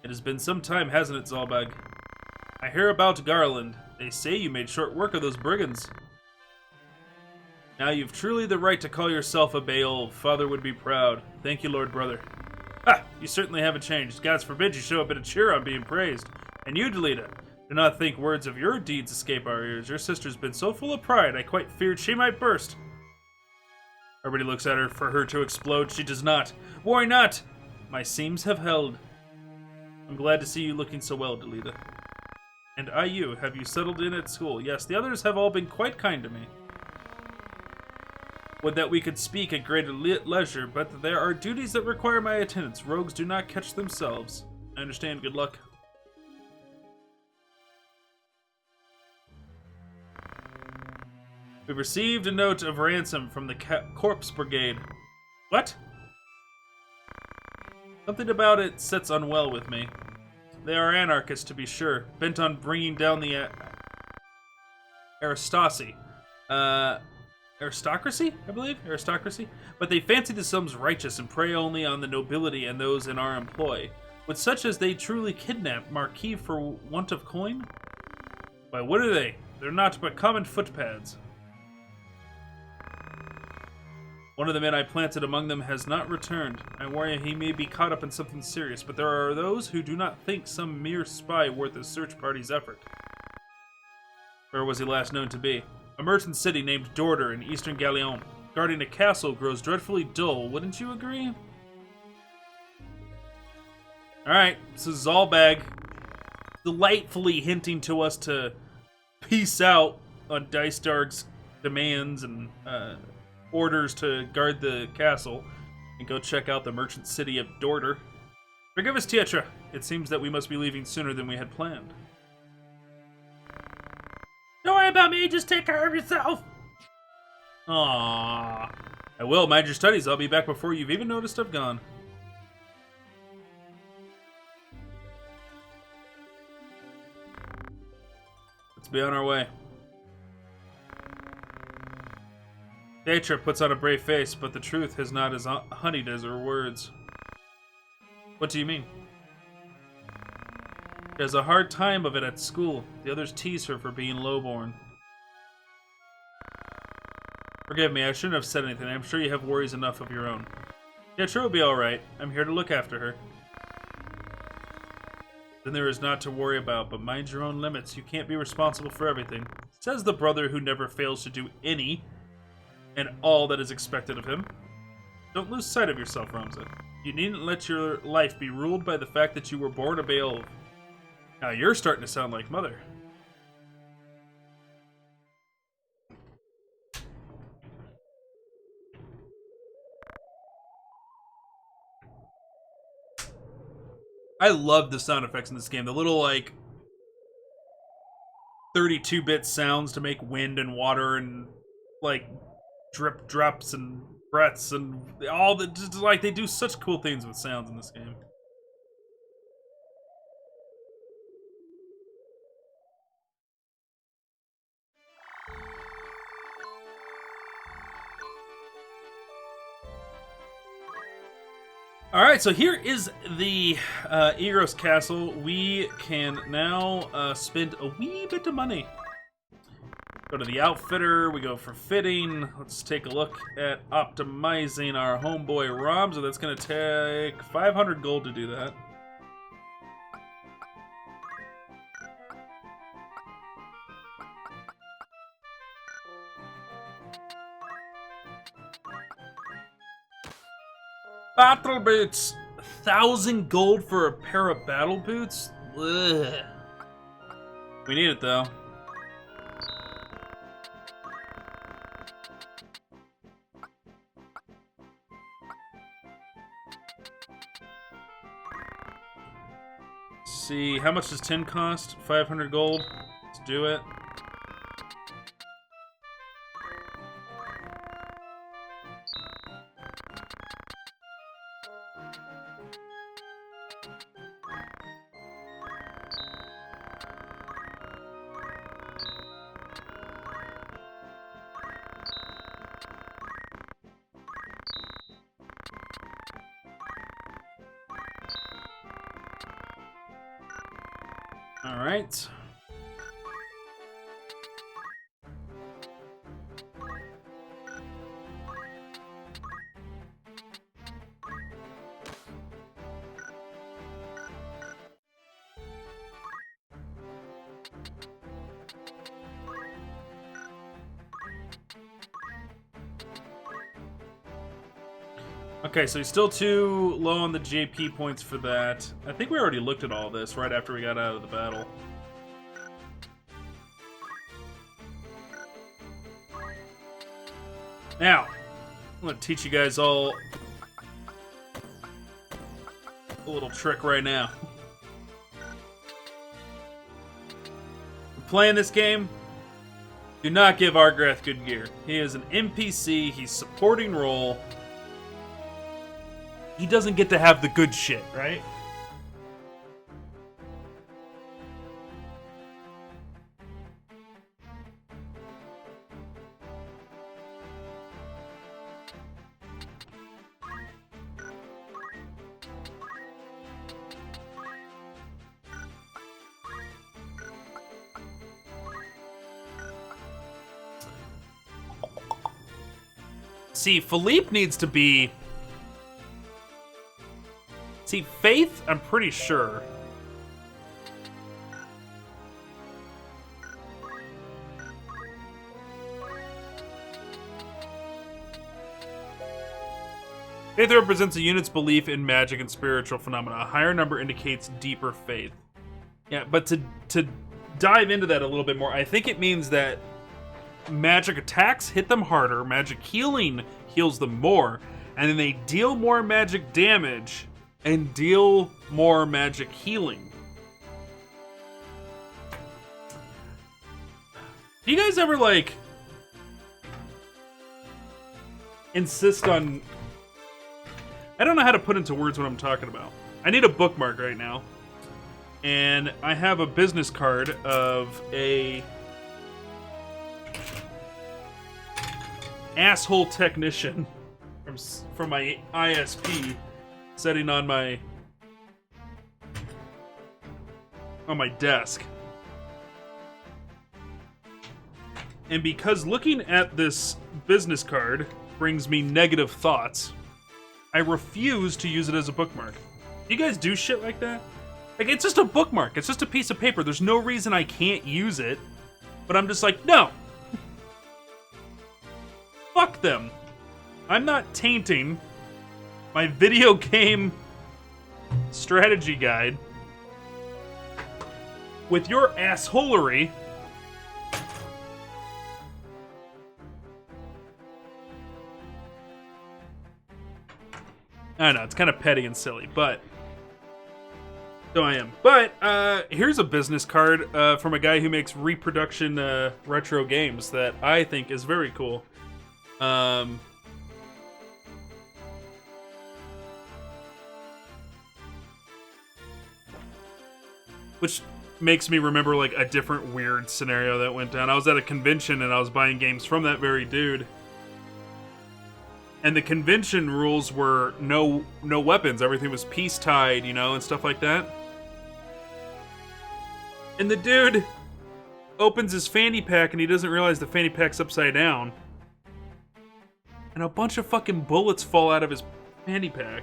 It has been some time, hasn't it, Zalbag? I hear about Garland. They say you made short work of those brigands. Now you've truly the right to call yourself a Beowulf. Father would be proud. Thank you, Lord Brother. Ha! You certainly haven't changed. Gods forbid you show a bit of cheer on being praised. And you, Delita, do not think words of your deeds escape our ears. Your sister's been so full of pride, I quite feared she might burst. Everybody looks at her for her to explode. She does not. Worry not! My seams have held. I'm glad to see you looking so well, Delita. And you, have you settled in at school? Yes, the others have all been quite kind to me. Would that we could speak at greater leisure, but there are duties that require my attendance. Rogues do not catch themselves. I understand. Good luck. We've received a note of ransom from the Corpse Brigade. What? Something about it sits unwell with me. They are anarchists, to be sure, bent on bringing down the aristocracy. Aristocracy, I believe? Aristocracy? But they fancy themselves righteous and prey only on the nobility and those in our employ. With such as they truly kidnap Marquis for want of coin? Why, what are they? They're not but common footpads. One of the men I planted among them has not returned. I worry he may be caught up in something serious, but there are those who do not think some mere spy worth a search party's effort. Where was he last known to be? A merchant city named Dorder in eastern Gallion. Guarding a castle grows dreadfully dull, wouldn't you agree? Alright, this is Zalbag delightfully hinting to us to peace out on Dice Dark's demands and orders to guard the castle and go check out the merchant city of Dorder. Forgive us, Tietra. It seems that we must be leaving sooner than we had planned. Don't worry about me, just take care of yourself. Aww. I will, mind your studies. I'll be back before you've even noticed I've gone. Let's be on our way. Tietra puts on a brave face, but the truth is not as honeyed as her words. What do you mean? She has a hard time of it at school. The others tease her for being lowborn. Forgive me, I shouldn't have said anything. I'm sure you have worries enough of your own. Tietra will be alright. I'm here to look after her. Then there is naught to worry about, but mind your own limits. You can't be responsible for everything. Says the brother who never fails to do any and all that is expected of him. Don't lose sight of yourself, Ramza. You needn't let your life be ruled by the fact that you were born a Beowulf. Now you're starting to sound like Mother. I love the sound effects in this game. The little, like, 32-bit sounds to make wind and water and, like, drip drops and breaths and all the, just like, they do such cool things with sounds in this game. Alright, so here is the Eros Castle. We can now spend a wee bit of money. Go to the outfitter, we go for fitting. Let's take a look at optimizing our homeboy Rob. So that's going to take 500 gold to do that. Battle boots! 1,000 gold for a pair of battle boots? Ugh. We need it though. See, how much does tin cost? 500 gold. Let's do it. All right. Okay, so he's still too low on the JP points for that. I think we already looked at all this right after we got out of the battle. Now, I'm going to teach you guys all a little trick right now. We're playing this game. Do not give Argrath good gear. He is an NPC. He's supporting role. He doesn't get to have the good shit, right? See, Philippe needs to be... See, Faith, I'm pretty sure. Faith represents a unit's belief in magic and spiritual phenomena. A higher number indicates deeper faith. Yeah, but to dive into that a little bit more, I think it means that magic attacks hit them harder, magic healing heals them more, and then they deal more magic damage and deal more magic healing. Do you guys ever, like, insist on... I don't know how to put into words what I'm talking about. I need a bookmark right now. And I have a business card of a asshole technician from my ISP sitting on my desk. And because looking at this business card brings me negative thoughts, I refuse to use it as a bookmark. You guys do shit like that? Like, it's just a bookmark. It's just a piece of paper. There's no reason I can't use it. But I'm just like, no. Fuck them. I'm not tainting my video game strategy guide with your assholery. I know, it's kind of petty and silly, but... So I am. But, here's a business card from a guy who makes reproduction retro games that I think is very cool. Which makes me remember, like, a different weird scenario that went down. I was at a convention and I was buying games from that very dude. And the convention rules were no weapons. Everything was peace-tied, you know, and stuff like that. And the dude opens his fanny pack and he doesn't realize the fanny pack's upside down. And a bunch of fucking bullets fall out of his fanny pack.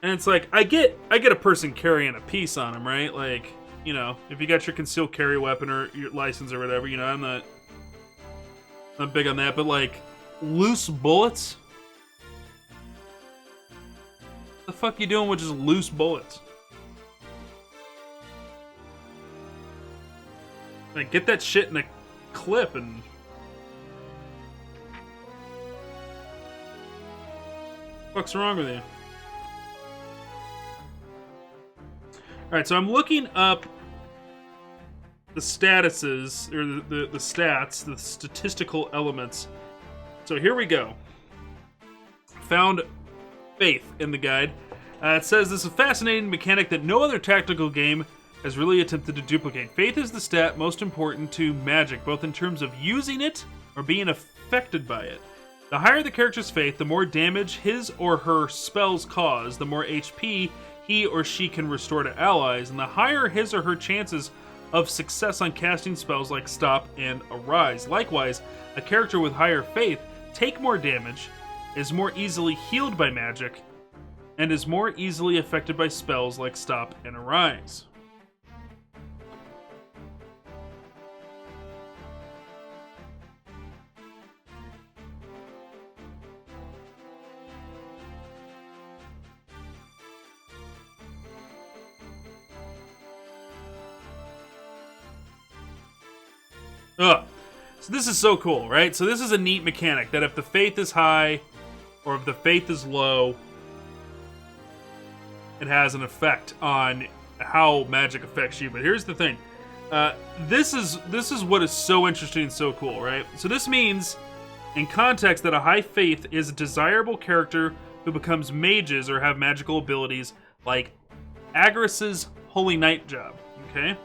And it's like, I get a person carrying a piece on him, right? Like, you know, if you got your concealed carry weapon or your license or whatever, you know, I'm not big on that, but like, loose bullets? What the fuck you doing with just loose bullets? Like, get that shit in a clip and... What's wrong with you? Alright, so I'm looking up the statuses, or the stats, the statistical elements. So here we go. Found Faith in the guide. It says this is a fascinating mechanic that no other tactical game has really attempted to duplicate. Faith is the stat most important to Magic, both in terms of using it or being affected by it. The higher the character's faith, the more damage his or her spells cause, the more HP he or she can restore to allies, and the higher his or her chances of success on casting spells like Stop and Arise. Likewise, a character with higher faith take more damage, is more easily healed by magic, and is more easily affected by spells like Stop and Arise. Ugh. So this is so cool, right? So this is a neat mechanic, that if the faith is high, or if the faith is low, it has an effect on how magic affects you. But here's the thing. This is what is so interesting and so cool, right? So this means, in context, that a high faith is a desirable character who becomes mages or have magical abilities like Agris's Holy Knight job. Okay.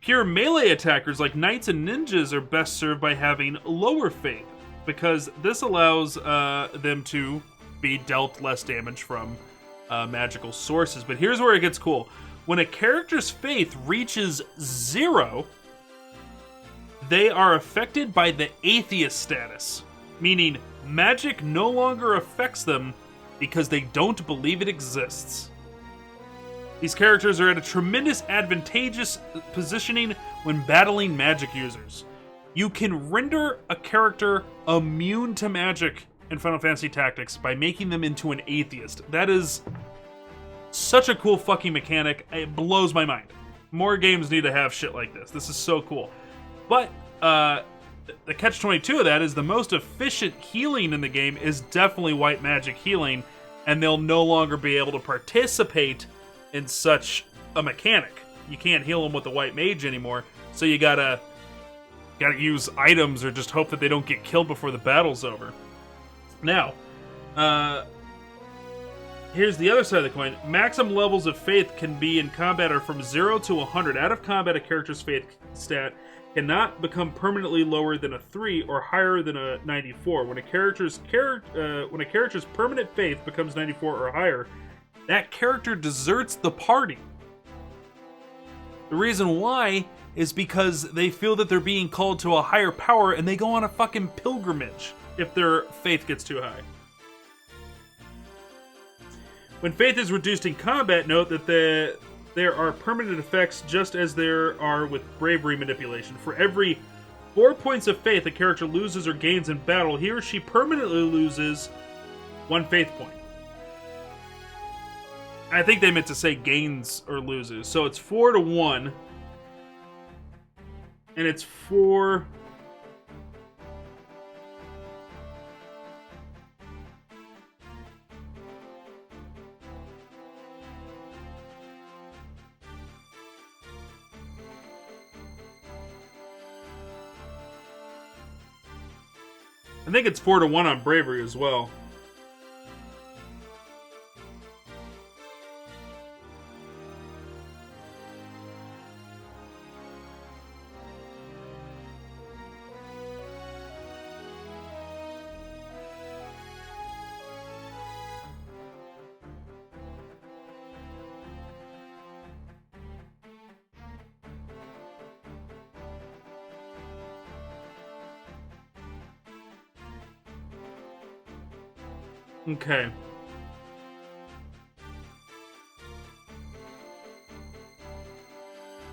Pure melee attackers like knights and ninjas are best served by having lower faith, because this allows them to be dealt less damage from magical sources. But here's where it gets cool. When a character's faith reaches 0, they are affected by the atheist status, meaning magic no longer affects them because they don't believe it exists. These characters are at a tremendous advantageous positioning when battling magic users. You can render a character immune to magic in Final Fantasy Tactics by making them into an atheist. That is such a cool fucking mechanic. It blows my mind. More games need to have shit like this. This is so cool. But the catch-22 of that is the most efficient healing in the game is definitely white magic healing, and they'll no longer be able to participate in such a mechanic. You can't heal them with the white mage anymore, so you gotta use items or just hope that they don't get killed before the battle's over. Now, here's the other side of the coin. Maximum levels of faith can be in combat are from 0 to 100. Out of combat, a character's faith stat cannot become permanently lower than a 3 or higher than a 94. When a character's permanent faith becomes 94 or higher, that character deserts the party. The reason why is because they feel that they're being called to a higher power and they go on a fucking pilgrimage if their faith gets too high. When faith is reduced in combat, note that there are permanent effects just as there are with bravery manipulation. For every 4 points of faith a character loses or gains in battle, he or she permanently loses 1 faith point. I think they meant to say gains or loses. So it's 4 to 1. And it's 4... I think it's 4 to 1 on bravery as well. Okay.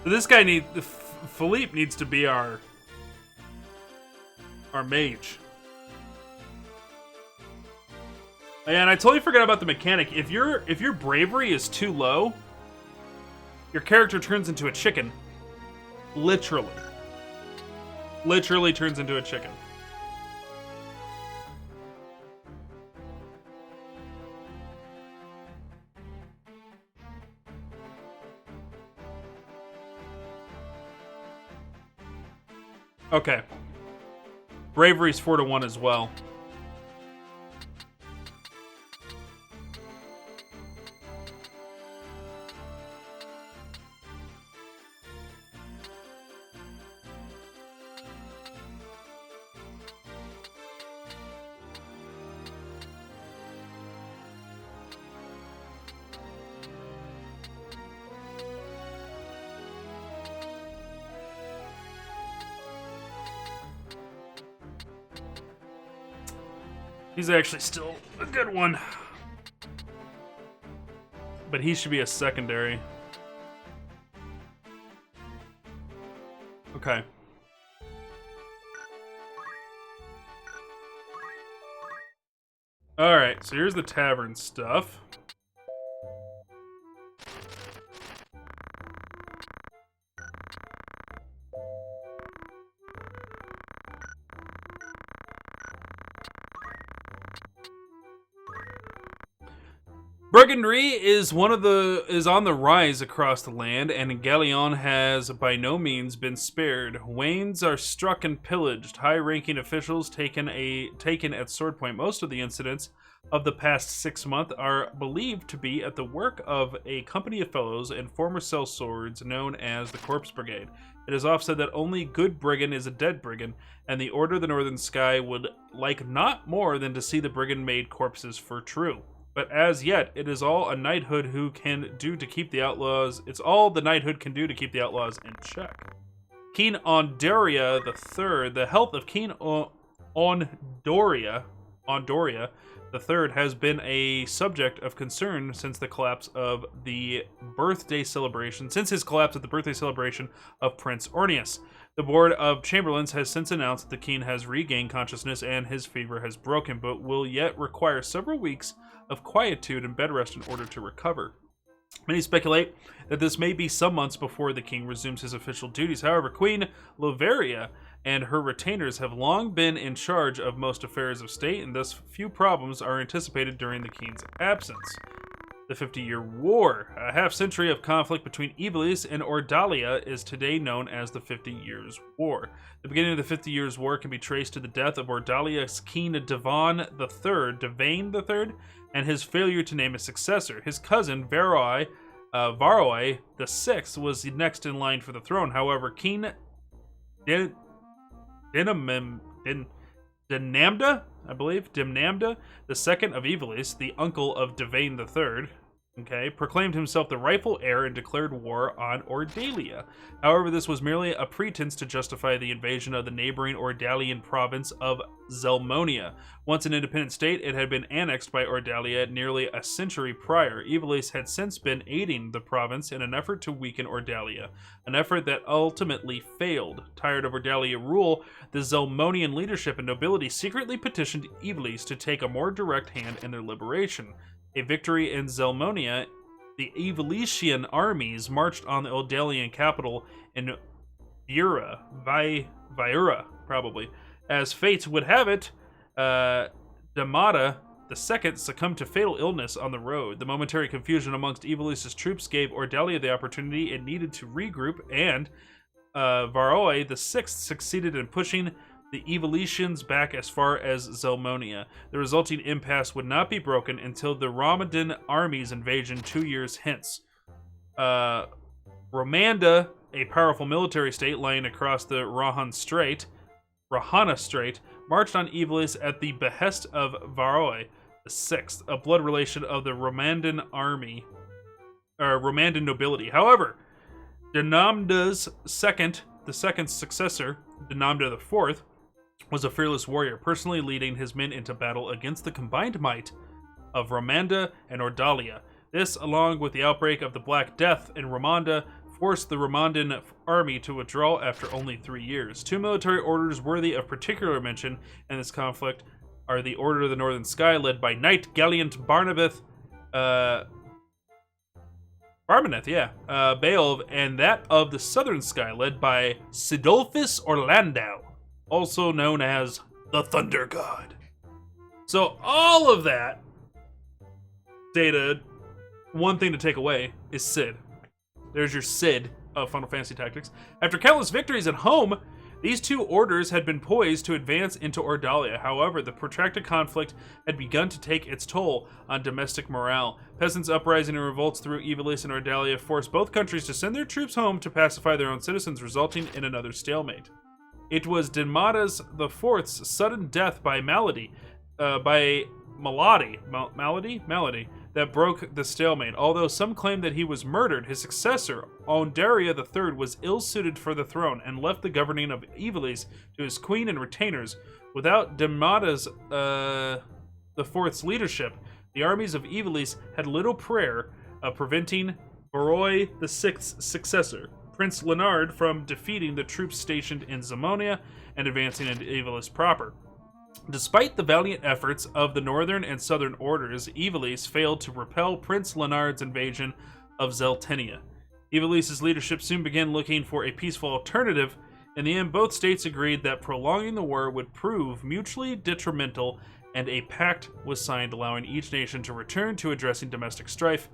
So this guy Philippe needs to be our mage. And I totally forgot about the mechanic. If your bravery is too low, your character turns into a chicken. Literally. Literally turns into a chicken. Okay. Bravery's 4 to 1 as well. He's actually still a good one. But he should be a secondary. Okay. Alright, so here's the tavern stuff. Burgundy is on the rise across the land, and Galleon has by no means been spared. Wains are struck and pillaged. High-ranking officials taken at sword point. Most of the incidents of the past 6 months are believed to be at the work of a company of fellows and former sellswords known as the Corpse Brigade. It is often said that only good brigand is a dead brigand, and the Order of the Northern Sky would like not more than to see the brigand made corpses for true. But as yet, it is all a knighthood who can do to keep the outlaws. It's all the knighthood can do to keep the outlaws in check. King Ondoria III, the health of King Ondoria III has been a subject of concern since the collapse of the birthday celebration. Of Prince Orneus. The Board of Chamberlains has since announced that the king has regained consciousness and his fever has broken, but will yet require several weeks of quietude and bed rest in order to recover. Many speculate that this may be some months before the king resumes his official duties. However, Queen Loveria and her retainers have long been in charge of most affairs of state, and thus few problems are anticipated during the king's absence. The 50-Year War, a half-century of conflict between Ivalice and Ordalia, is today known as the 50 Years' War. The beginning of the 50 Years' War can be traced to the death of Ordalia's king Devane III, and his failure to name a successor. His cousin Varoi VI was next in line for the throne. However, King Dimnamda, the second of Ivalice, the uncle of Devane III, proclaimed himself the rightful heir and declared war on Ordalia. However, this was merely a pretense to justify the invasion of the neighboring Ordalian province of Zelmonia. Once an independent state, it had been annexed by Ordalia nearly a century prior. Ivalice had since been aiding the province in an effort to weaken Ordalia, an effort that ultimately failed. Tired of Ordalia rule, the Zelmonian leadership and nobility secretly petitioned Ivalice to take a more direct hand in their liberation. A victory in Zelmonia, the Ivalician armies marched on the Ordalian capital in Viura, probably. As fate would have it, Damada II succumbed to fatal illness on the road. The momentary confusion amongst Ivalice's troops gave Ordalia the opportunity it needed to regroup, and Varoi VI succeeded in pushing the Ivalicians back as far as Zelmonia. The resulting impasse would not be broken until the Ramadan army's invasion 2 years hence. Romanda, a powerful military state lying across the Rahana Strait, marched on Ivalice at the behest of Varoi VI, a blood relation of the Romandan nobility. However, Dinamda's second successor, Dinamda IV, was a fearless warrior, personally leading his men into battle against the combined might of Romanda and Ordalia. This, along with the outbreak of the Black Death in Romanda, forced the Romandan army to withdraw after only 3 years. Two military orders worthy of particular mention in this conflict are the Order of the Northern Sky, led by Knight Gallant Beowulf, and that of the Southern Sky, led by Sidolphus Orlando, also known as the Thunder God. So all of that data, one thing to take away is Cid. There's your Cid of Final Fantasy Tactics. After countless victories at home, these two orders had been poised to advance into Ordalia. However, the protracted conflict had begun to take its toll on domestic morale. Peasants' uprising and revolts through Ivalice and Ordalia forced both countries to send their troops home to pacify their own citizens, resulting in another stalemate. It was Dinmadas IV's sudden death by malady, that broke the stalemate. Although some claim that he was murdered, his successor, Ondaria III, was ill-suited for the throne and left the governing of Ivalice to his queen and retainers. Without Dinmadas IV's leadership, the armies of Ivalice had little prayer of preventing Varoi VI's successor, Prince Leonard, from defeating the troops stationed in Zelmonia and advancing into Ivalice proper. Despite the valiant efforts of the northern and southern orders, Ivalice failed to repel Prince Leonard's invasion of Zeltenia. Ivalice's leadership soon began looking for a peaceful alternative. In the end, both states agreed that prolonging the war would prove mutually detrimental and a pact was signed allowing each nation to return to addressing domestic strife.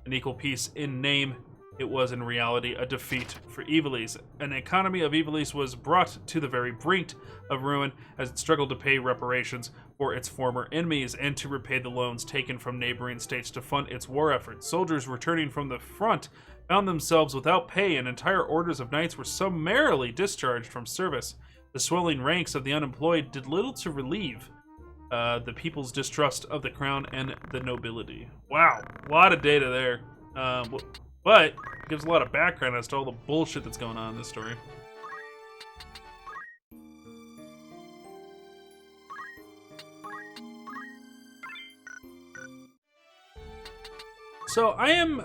An equal peace in name, it was in reality a defeat for Ivalice. An economy of Ivalice was brought to the very brink of ruin as it struggled to pay reparations for its former enemies and to repay the loans taken from neighboring states to fund its war efforts. Soldiers returning from the front found themselves without pay, and entire orders of knights were summarily discharged from service. The swelling ranks of the unemployed did little to relieve the people's distrust of the crown and the nobility. Wow, a lot of data there. But it gives a lot of background as to all the bullshit that's going on in this story. So I am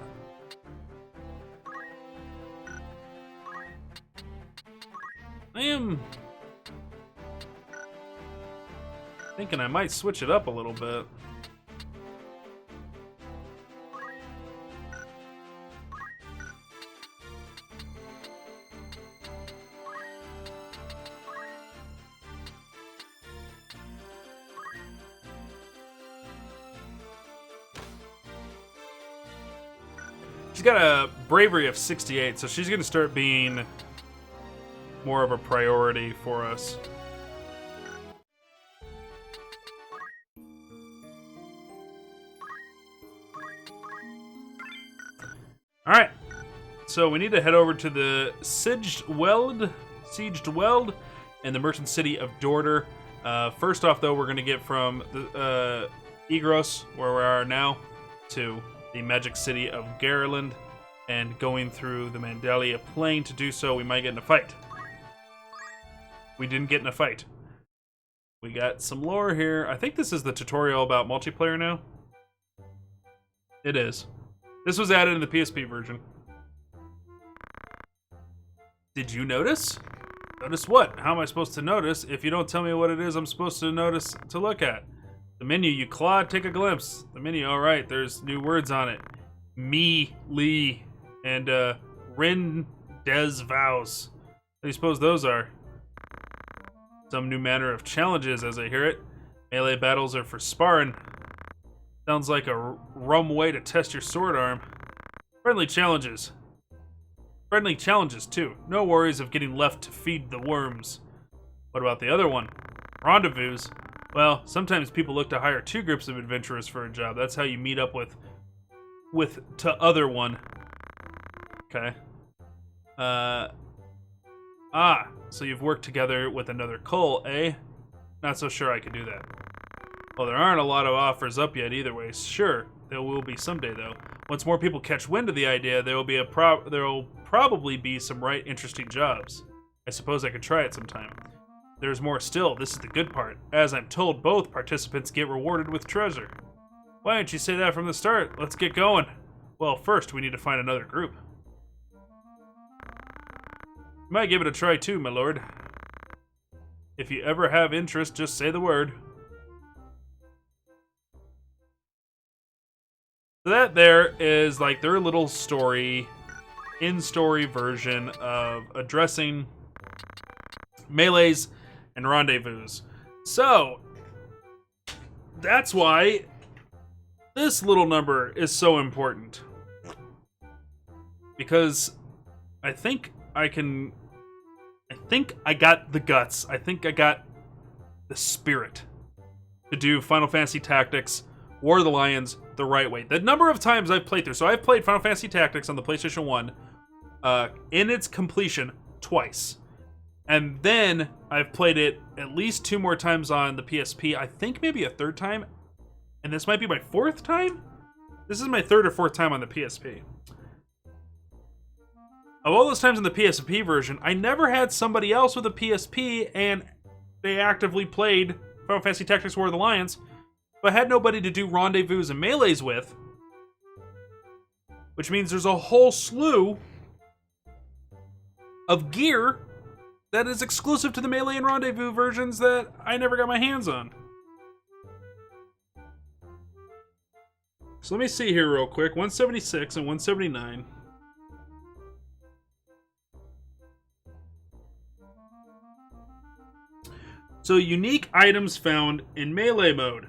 thinking I might switch it up a little bit. She's got a bravery of 68, so she's going to start being more of a priority for us. Alright, so we need to head over to the Sieged Weld, and the merchant city of Dorder. First off, though, we're going to get from the Igros, where we are now, to the magic city of Garland, and going through the Mandalia Plain. To do so, we might get in a fight. We didn't get in a fight. We got some lore here. I think this is the tutorial about multiplayer now. It is. This was added in the PSP version. Did you notice? Notice what? How am I supposed to notice if you don't tell me what it is I'm supposed to notice to look at? The menu, you clawed, take a glimpse. The menu, alright, there's new words on it. Me, Lee, and Rin Des Vows. What do you suppose those are? Some new manner of challenges, as I hear it. Melee battles are for sparring. Sounds like a rum way to test your sword arm. Friendly challenges. Friendly challenges, too. No worries of getting left to feed the worms. What about the other one? Rendezvous. Well, sometimes people look to hire two groups of adventurers for a job. That's how you meet up with other one. Okay. So you've worked together with another Cole, eh? Not so sure I could do that. Well, there aren't a lot of offers up yet either way. Sure, there will be someday, though. Once more people catch wind of the idea, there will probably be some right interesting jobs. I suppose I could try it sometime. There's more still. This is the good part. As I'm told, both participants get rewarded with treasure. Why didn't you say that from the start? Let's get going. Well, first, we need to find another group. You might give it a try too, my lord. If you ever have interest, just say the word. So that there is like their little story, in-story version of addressing melees and rendezvous. So, that's why this little number is so important. Because I think I got the guts. I think I got the spirit to do Final Fantasy Tactics, War of the Lions, the right way. The number of times I've played through. So I've played Final Fantasy Tactics on the PlayStation 1 in its completion twice. And then I've played it at least 2 more times on the PSP. I think maybe a 3rd time. And this might be my 4th time? This is my 3rd or 4th time on the PSP. Of all those times in the PSP version, I never had somebody else with a PSP and they actively played Final Fantasy Tactics War of the Lions, but had nobody to do rendezvous and melees with, which means there's a whole slew of gear that is exclusive to the melee and rendezvous versions that I never got my hands on. So let me see here real quick. 176 and 179. So, unique items found in melee mode.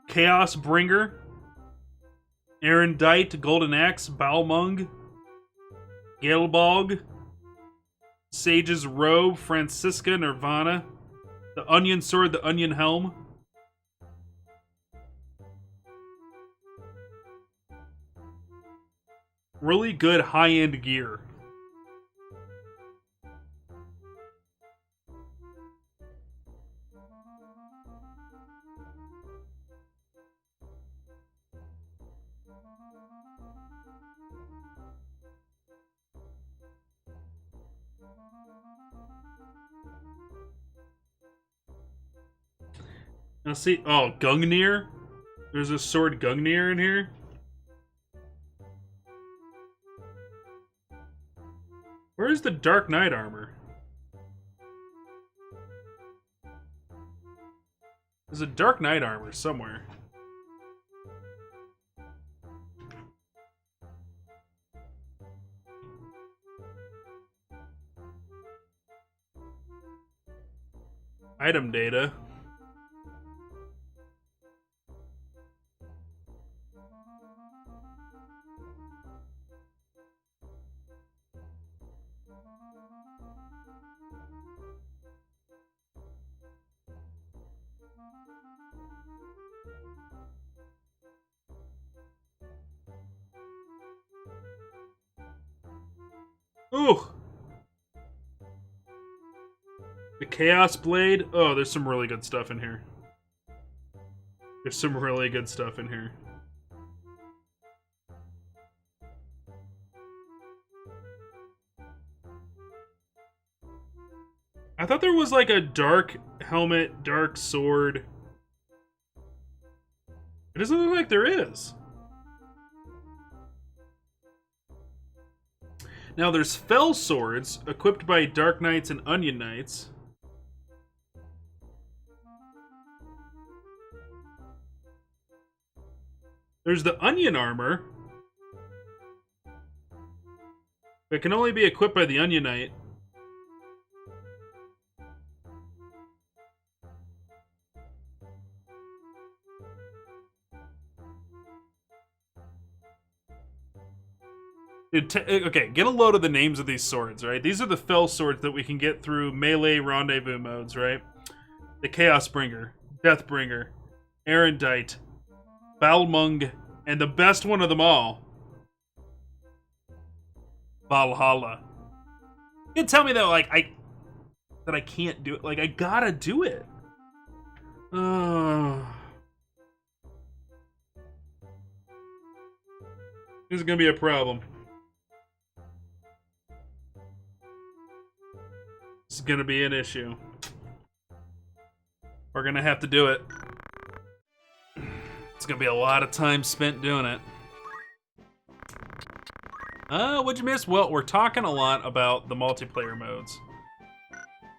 Chaos Bringer, Erendite, Golden Axe, Balmung, Galebog, Sage's Robe, Francisca, Nirvana, the Onion Sword, the Onion Helm. Really good high-end gear. Now see, oh, Gungnir. There's a sword Gungnir in here. Where's the Dark Knight armor? There's a Dark Knight armor somewhere. Item data. Ooh! The Chaos Blade. Oh, there's some really good stuff in here. There's some really good stuff in here. I thought there was like a dark helmet, dark sword. It doesn't look like there is. Now there's Fell Swords, equipped by Dark Knights and Onion Knights. There's the Onion Armor. It can only be equipped by the Onion Knight. Dude, okay, get a load of the names of these swords, right? These are the Fell Swords that we can get through melee rendezvous modes, right? The Chaos Bringer, Deathbringer, Erendite, Balmung, and the best one of them all, Valhalla. You can tell me that, like, I can't do it. Like, I gotta do it. This is gonna be a problem. This is gonna be an issue. We're gonna have to do it. It's gonna be a lot of time spent doing it. What'd you miss? Well, we're talking a lot about the multiplayer modes.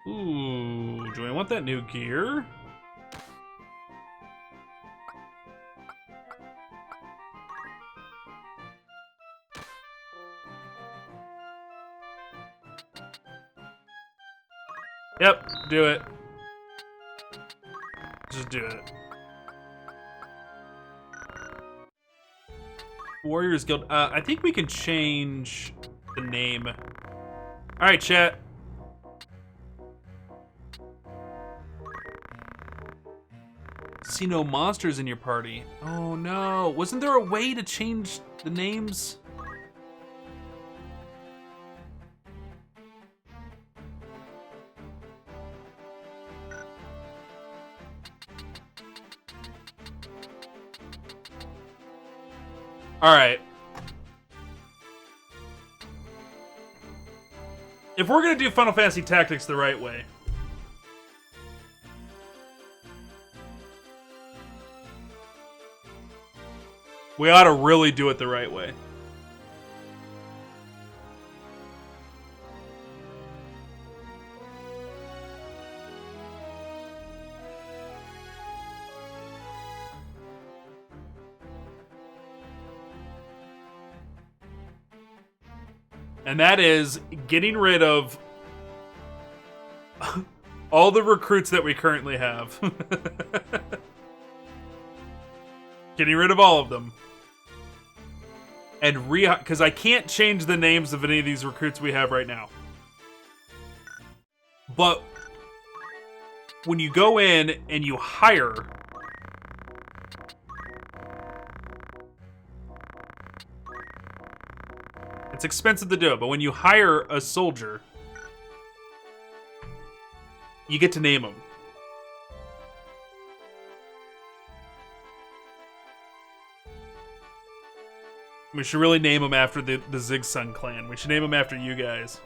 Ooh, do I want that new gear? Yep, do it. Just do it. Warriors Guild. I think we can change the name. Alright, chat. See no monsters in your party. Oh no. Wasn't there a way to change the names? Alright. If we're gonna do Final Fantasy Tactics the right way, we ought to really do it the right way. And that is getting rid of all the recruits that we currently have. Getting rid of all of them. And because I can't change the names of any of these recruits we have right now. But when you go in and you hire, it's expensive to do it, but when you hire a soldier, you get to name them. We should really name them after the Zigsun clan. We should name them after you guys.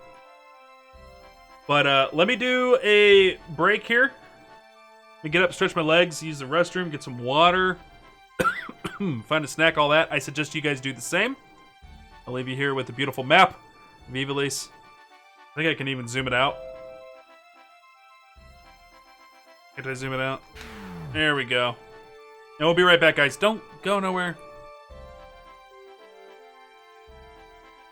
But let me do a break here. Let me get up, stretch my legs, use the restroom, get some water, find a snack, all that. I suggest you guys do the same. I'll leave you here with the beautiful map of Ivalice. I think I can even zoom it out. Can I zoom it out? There we go. And we'll be right back, guys. Don't go nowhere.